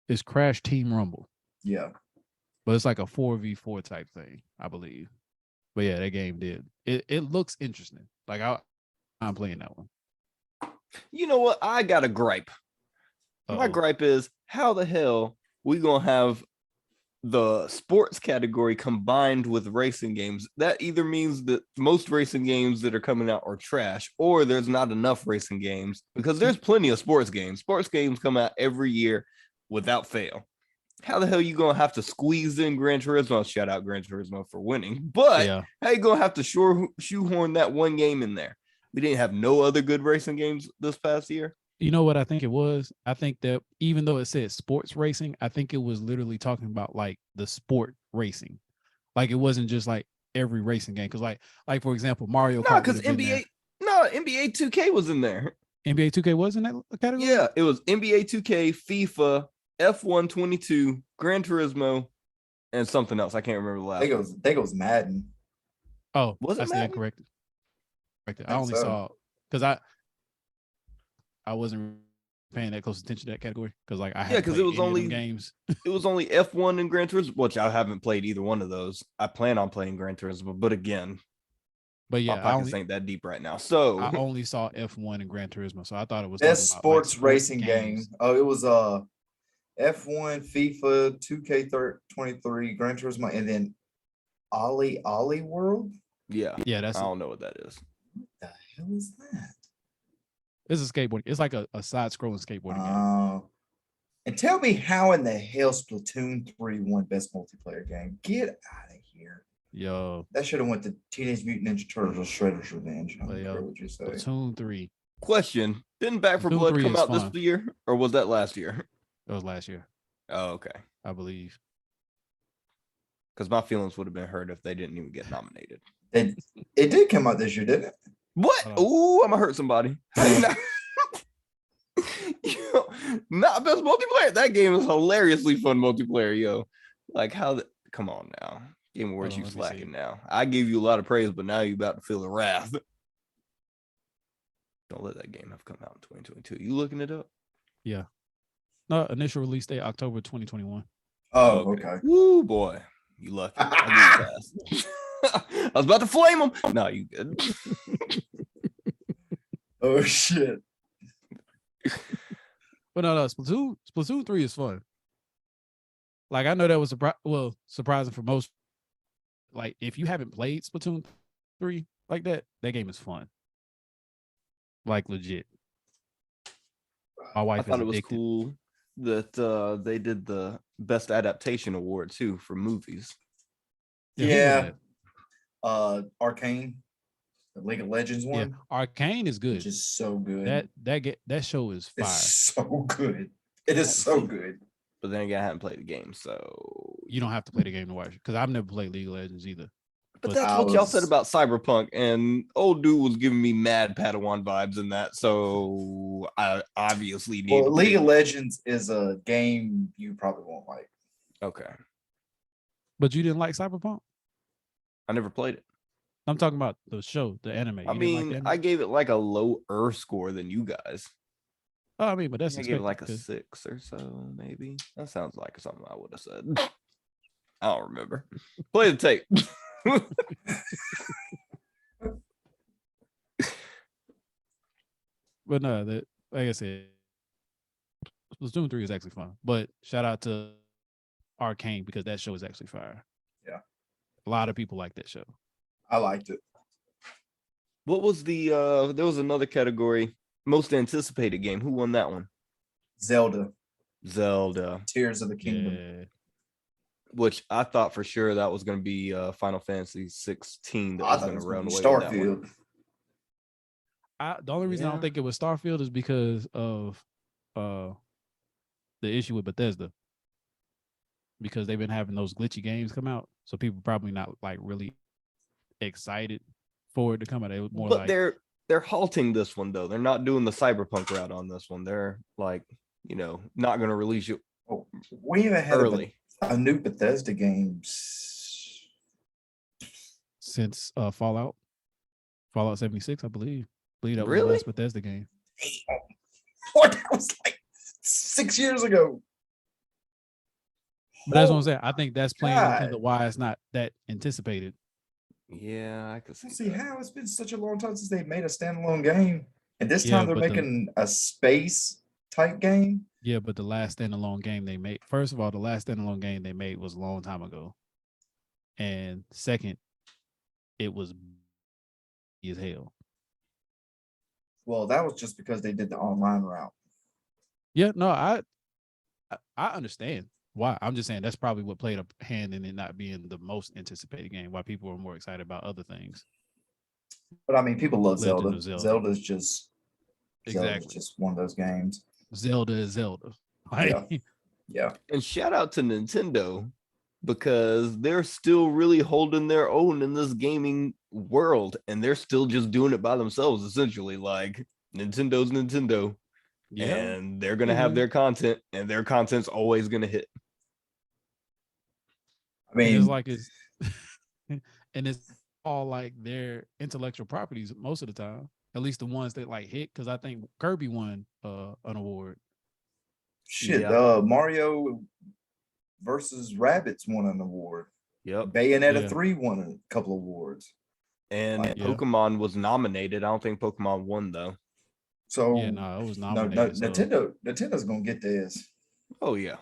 It's Crash Team Rumble, Yeah. but it's like a 4v4 type thing, I believe. But yeah, that game did. It looks interesting. Like I'm playing that one. You know what? I got a gripe. My Uh-oh. gripe is how the hell we gonna have the sports category combined with racing games? That either means that most racing games that are coming out are trash, or there's not enough racing games, because there's plenty of sports games. Sports games come out every year without fail. How the hell you gonna have to squeeze in Gran Turismo? Shout out Gran Turismo for winning, but Yeah. how you gonna have to shoehorn that one game in there? We didn't have no other good racing games this past year. You know what I think it was? I think that even though it said sports racing, I think it was literally talking about like the sport racing. Like it wasn't just like every racing game. Cause like for example, Mario No, Kart. because would've been there. NBA 2K was in there. NBA 2K was in that category? Yeah, it was NBA 2K, FIFA, F1 22, Gran Turismo, and something else. I can't remember the last. There goes Madden. Oh, Was it I stand Madden? corrected. Corrected. I Think only so. saw because I wasn't paying that close attention to that category because like I had 'cause it was only- games. It was only F1 and Gran Turismo, which I haven't played either one of those. I plan on playing Gran Turismo, but again, But yeah, my I pockets only, ain't that deep right now. So I only saw F1 and Gran Turismo, so I thought it was Best talking about, like, sports racing game. games. Oh, it was F1, FIFA, 2K23, Gran Turismo, and then Ollie World. yeah, Yeah, that's I don't know what that is. What the hell is that? it's a skateboard. It's like a side-scrolling skateboarding game. And tell me how in the hell Splatoon 3 won best multiplayer game? Get out of here. Yo, That should have went to Teenage Mutant Ninja Turtles or Shredder's Revenge. How Well, dare would you say? Platoon 3. Question: Didn't Back for Doom Blood 3 come is out fun. this year, or was that last year? That was last year, Oh, okay. I believe. Because my feelings would have been hurt if they didn't even get nominated. It did come out this year, didn't it? What? Hold on. Ooh, I'm gonna hurt somebody. Yo, not best multiplayer. That game is hilariously fun multiplayer, yo. Like how the come on now. Game Awards, Hold you on, let me see. slacking now. I gave you a lot of praise, but now you about to feel the wrath. Don't let that game have come out in 2022. You looking it up? No, initial release date October 2021. Oh, Okay. okay. Woo, boy. You lucky. I give you a pass. I was about to flame him. No, you good. Oh shit. But no, Splatoon 3 is fun. Like I know that was surprising for most. Like if you haven't played Splatoon 3 like that game is fun. Like legit. My wife I thought is it was addicted. cool that they did the best adaptation award too for movies. who won Yeah. that? Arcane, the League of Legends Yeah. one, Arcane is good. which is so good. That show is fire. It's so good. It is so good. But then again, I haven't played the game, so You don't have to play the game to watch it because I've never played League of Legends either. but But that's I what y'all said was- about Cyberpunk, and old dude was giving me mad Padawan vibes in that, so I obviously need Well, to League play of Legends is a game you probably won't like. Okay. But you didn't like Cyberpunk? I never played it. I'm talking about the show, the anime. I You didn't like mean, the anime? I gave it like a lower score than you guys. Oh, I mean, but that's I gave it expected like a 'cause- 6 or so, maybe. That sounds like something I would have said. I don't remember. Play the tape. But no, like I said, Splatoon 3 is actually fun. But shout out to Arcane because that show is actually fire. Yeah. A lot of people like that show. I liked it. What was the there was another category, most anticipated game. Who won that one? Zelda, Zelda, Tears of the Kingdom. Yeah. which I thought for sure that was going to be Final Fantasy 16 that I was thought going it to was run gonna away be with that one. Starfield. The only reason I don't Yeah. think it was Starfield is because of the issue with Bethesda. Because they've been having those glitchy games come out. So people probably not like really excited for it to come out. They were more But like they're halting this one though. They're not doing the cyberpunk route on this one. They're like, not going to release it Oh, we even had early. a new Bethesda game. since Fallout 76, I believe. That was the Really? last Bethesda game. What? That was like 6 years ago. But that's what I'm Oh, saying. I think that's playing into God. the why it's not that anticipated. Yeah, I could I don't see see that. how it's been such a long time since they made a standalone game, and this Yeah, time they're but making a space type game. Yeah, but the last standalone game they made, first of all, the last standalone game they made was a long time ago. And second, it was as hell. Well, that was just because they did the online route. Yeah, no, I understand why. I'm just saying that's probably what played a hand in it not being the most anticipated game, why people were more excited about other things. But I mean, people love Legend Zelda. of Zelda. Zelda's just Exactly. just one of those games. Zelda is Zelda. Like, Yeah. And shout out to Nintendo because they're still really holding their own in this gaming world and they're still just doing it by themselves essentially. Like Nintendo's Nintendo yeah. and they're going to have their content and their content's always going to hit. I mean, And it's like and it's all like their intellectual properties most of the time. At least the ones that like hit, because I think Kirby won an award. shit. Yeah. Mario versus Rabbits won an award. Yep. Bayonetta Yeah. 3 won a couple awards. And Like, yeah. Pokemon was nominated. I don't think Pokemon won though. So Yeah, no, it was no, nominated. so- Nintendo's gonna get this. Oh yeah.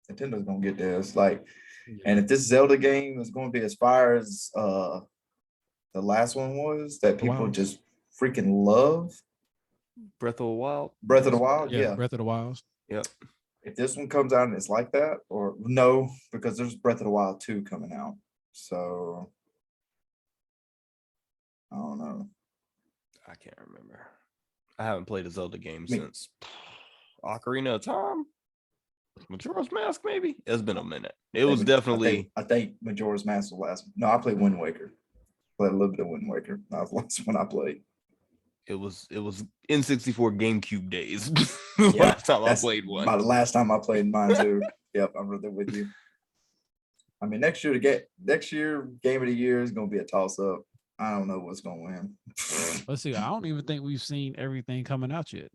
Nintendo's gonna get this. Like, Yeah. and if this Zelda game is going to be as fire as the last one was, that people Wild. just freaking love, Breath of the Wild. Breath of the Wild, yeah, yeah. Breath of the Wild. Yep. If this one comes out and it's like that, or no, because there's Breath of the Wild 2 coming out. So I don't know. I can't remember. I haven't played a Zelda game Me- since Ocarina of Time. Majora's Mask, maybe. It's been a minute. It was definitely I think Majora's Mask was last. No, I played Wind Waker. Played a little bit of Wind Waker. That was the last one I played. it was N64 GameCube days. Yeah, Last time I that's played one. My last time I played mine too. Yep, I'm right there with you. I mean, next year game of the year is gonna be a toss up. I don't know what's gonna win. Let's see. I don't even think we've seen everything coming out yet.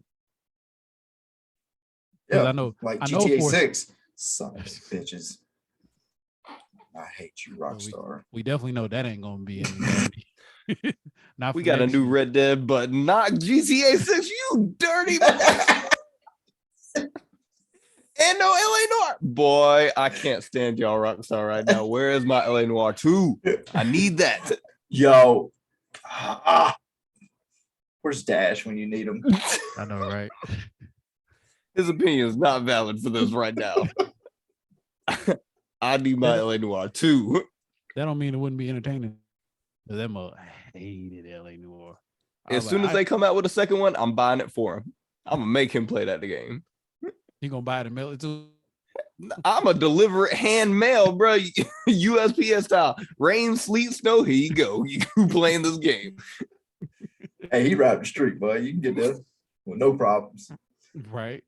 'Cause Yeah, I know, like I know GTA for- 6. Son of bitches. I hate you, Well, Rockstar. we definitely know that ain't gonna be in. Not We for got a next new year. Red Dead, but not GTA 6. You dirty motherfucker. And no LA Noir. Boy, I can't stand y'all Rockstar right now. Where is my LA Noir 2? I need that. Yo. Where's Dash when you need him? I know, right? His opinion is not valid for this right now. I need my LA Noir 2. That don't mean it wouldn't be entertaining. 'Cause that mother hated LA Noir. I As was soon like, as they come out with a second one, I'm buying it for him. I'm gonna make him play that game. he gonna buy it and mail it to. I'm a deliver it hand mail, bro. USPS style. Rain, sleet, snow. Here you go. You playing this game. Hey, he ride the street, boy. You can get there with no problems. Right.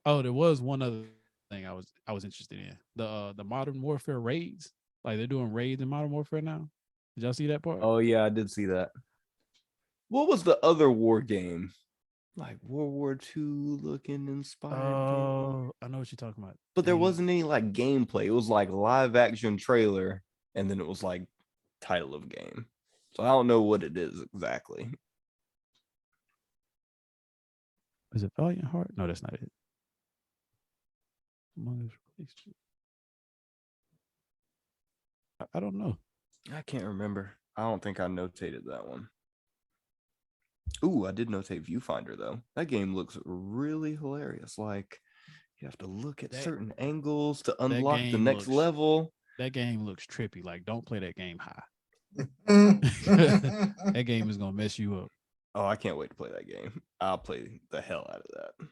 Oh, there was one other thing I was interested in. The Modern Warfare raids. Like they're doing raids in Modern Warfare now. Did y'all see that part? Oh yeah, I did see that. What was the other war game? Like World War II looking inspired. game? Oh, I know what you're talking about. But there Dang. wasn't any like gameplay. It was like live action trailer, and then it was like title of game. So I don't know what it is exactly. Is it Valiant Heart? No, that's not it. Among Us released. I don't know. I can't remember. I don't think I notated that one. Ooh, I did notate Viewfinder though. That game looks really hilarious. Like you have to look at That- certain angles to unlock the game next looks- level. That game looks trippy. Like, don't play that game high. That That game is gonna mess you up. Oh, I can't wait to play that game. I'll play the hell out of that.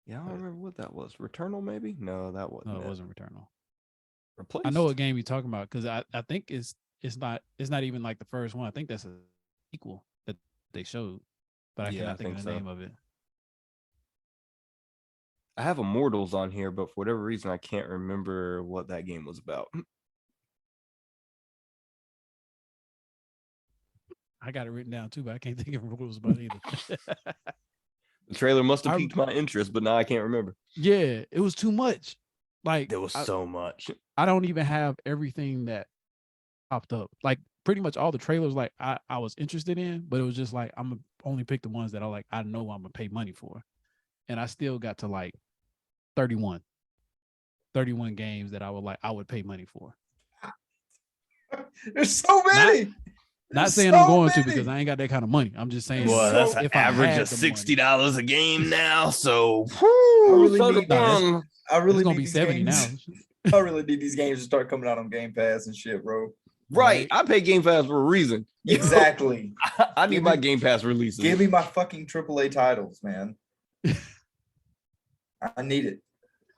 Yeah, I don't remember what that was. Returnal, maybe? No, that wasn't. No, it it. wasn't Returnal. Replaced. I know what game you're talking about because I think it's not even like the first one. I think that's a sequel that they showed, but I Yeah, cannot I think of think the so. name of it. I have Immortals on here, but for whatever reason, I can't remember what that game was about. I got it written down too, but I can't think of what it was about either. The trailer must have I- piqued my interest, but now I can't remember. Yeah, it was too much. Like There was so much. I don't even have everything that popped up. Like pretty much all the trailers, like I was interested in, but it was just like I'm gonna only pick the ones that I know I'm gonna pay money for, and I still got to like 31 games that I would pay money for. There's so many. Not There's saying I'm so going to many. because I ain't got that kind of money. I'm just saying. Well, that's an if I average had of the money- $60 a game now. So really so need- dumb. I really it's gonna need be these 70 games. now. I really need these games to start coming out on Game Pass and shit, bro. Right. I pay Game Pass for a reason. Exactly. I need Give my me- Game Pass releases. Give me my fucking AAA titles, man. I need it.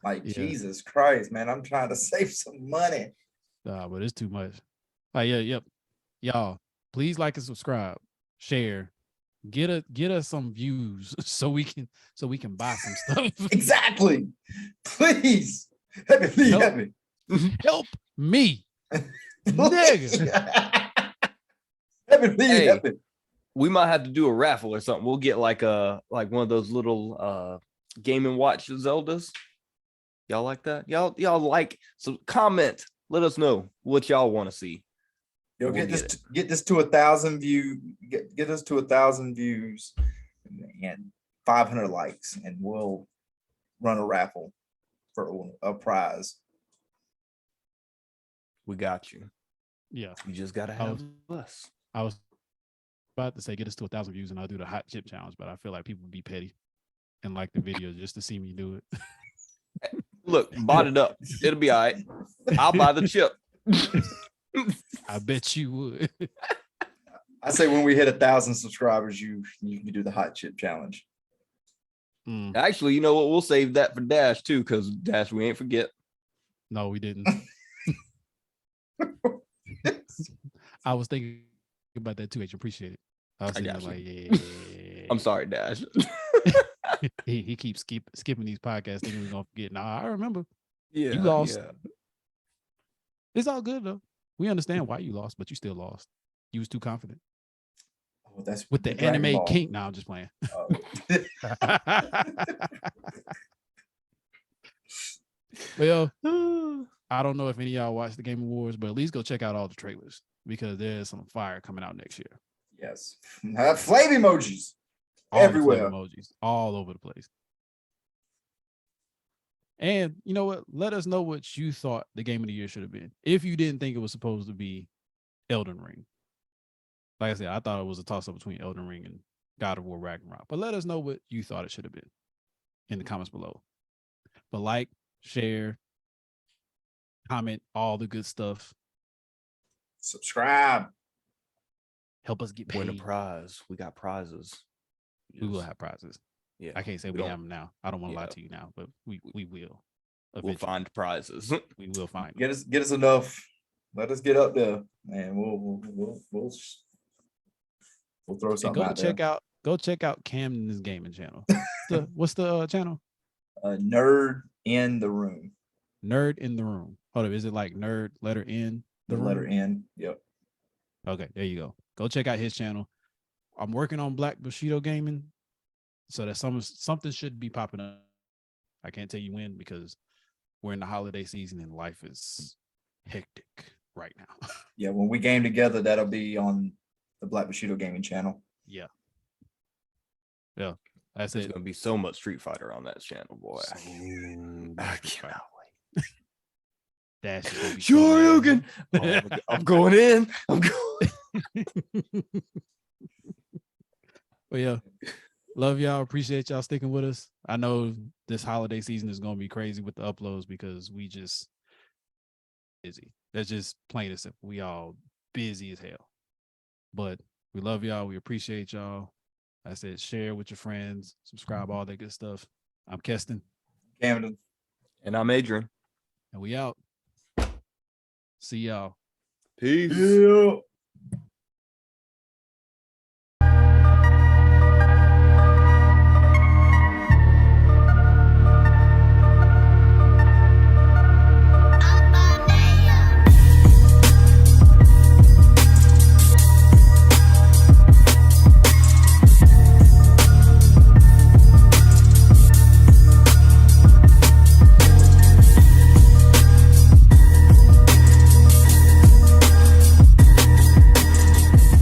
Like Yeah. Jesus Christ, man. I'm trying to save some money. But it's too much. Like, yep. Y'all, please like and subscribe, share, get us some views so we can buy some stuff. Exactly. Please. Help me. Help. Help me. Help me. Nigga. Help me. Please Hey. help me. We might have to do a raffle or something. We'll get like one of those little Game and Watch Zeldas. Y'all like that? Y'all like, so comment. Let us know what y'all want to see. Yo, We'll get this to 1,000 view. Get us to 1,000 views and 500 likes, and we'll run a raffle for a prize. We got you. Yeah. You just gotta I have us. I was about to say get us to 1,000 views and I'll do the hot chip challenge, but I feel like people would be petty and like the video just to see me do it. Look, bought it up. It'll be all right. I'll buy the chip. I bet you would. I say when we hit 1,000 subscribers, you can do the hot chip challenge. Mm, Actually, you know what? We'll save that for Dash too, because Dash, we ain't forget. no, we didn't. I was thinking about that too, H. Appreciate it. I was I thinking got like, you. yeah. I'm sorry, Dash. he keeps skipping these podcasts thinking we're gonna forget. Nah, I remember. Yeah, You lost. yeah. It's all good though. We understand why you lost, but you still lost. You was too confident. Oh, that's With the Dragon anime Ball. kink. Now I'm just playing. Well, I don't know if any of y'all watched the Game Awards, but at least go check out all the trailers because there's some fire coming out next year. Yes. Flame emojis. All the flame Everywhere. emojis, all over the place. And you know what? Let us know what you thought the game of the year should have been. If you didn't think it was supposed to be Elden Ring. Like I said, I thought it was a toss-up between Elden Ring and God of War Ragnarok. But let us know what you thought it should have been in the comments below. But like, share, comment, all the good stuff. Subscribe. Help us get Win a paid. prize. We got prizes. We will Just- have prizes. Yeah. I can't say we we don't- have them now. I don't want to lie yeah. to you now, but we will. We'll Eventually. find prizes. We will find them. Get us enough. Let us get up there, and we'll throw And something out there. go check out Camden's gaming channel. What's the channel? Nerd in the room. Nerd in the room. Hold up, is it like nerd letter N? The room? letter N. Yep. Okay, there you go. Go check out his channel. I'm working on Black Bushido Gaming, so that something should be popping up. I can't tell you when because we're in the holiday season and life is hectic right now. Yeah. When we game together, that'll be on the Black Bushido Gaming channel. Yeah. That's There's it. gonna be so much Street Fighter on that channel, boy. So I much Street cannot Fighter. wait. Dash is gonna be so mad. Shoryuken. Oh, I'm going in. I'm going. But yeah, love y'all. Appreciate y'all sticking with us. I know this holiday season is gonna be crazy with the uploads because we just busy. That's just plain and simple. We all busy as hell. But we love y'all. We appreciate y'all. I said share with your friends, subscribe, all that good stuff. I'm Keston, Camden. And I'm Adrian. and we out. See y'all. Peace. Yeah.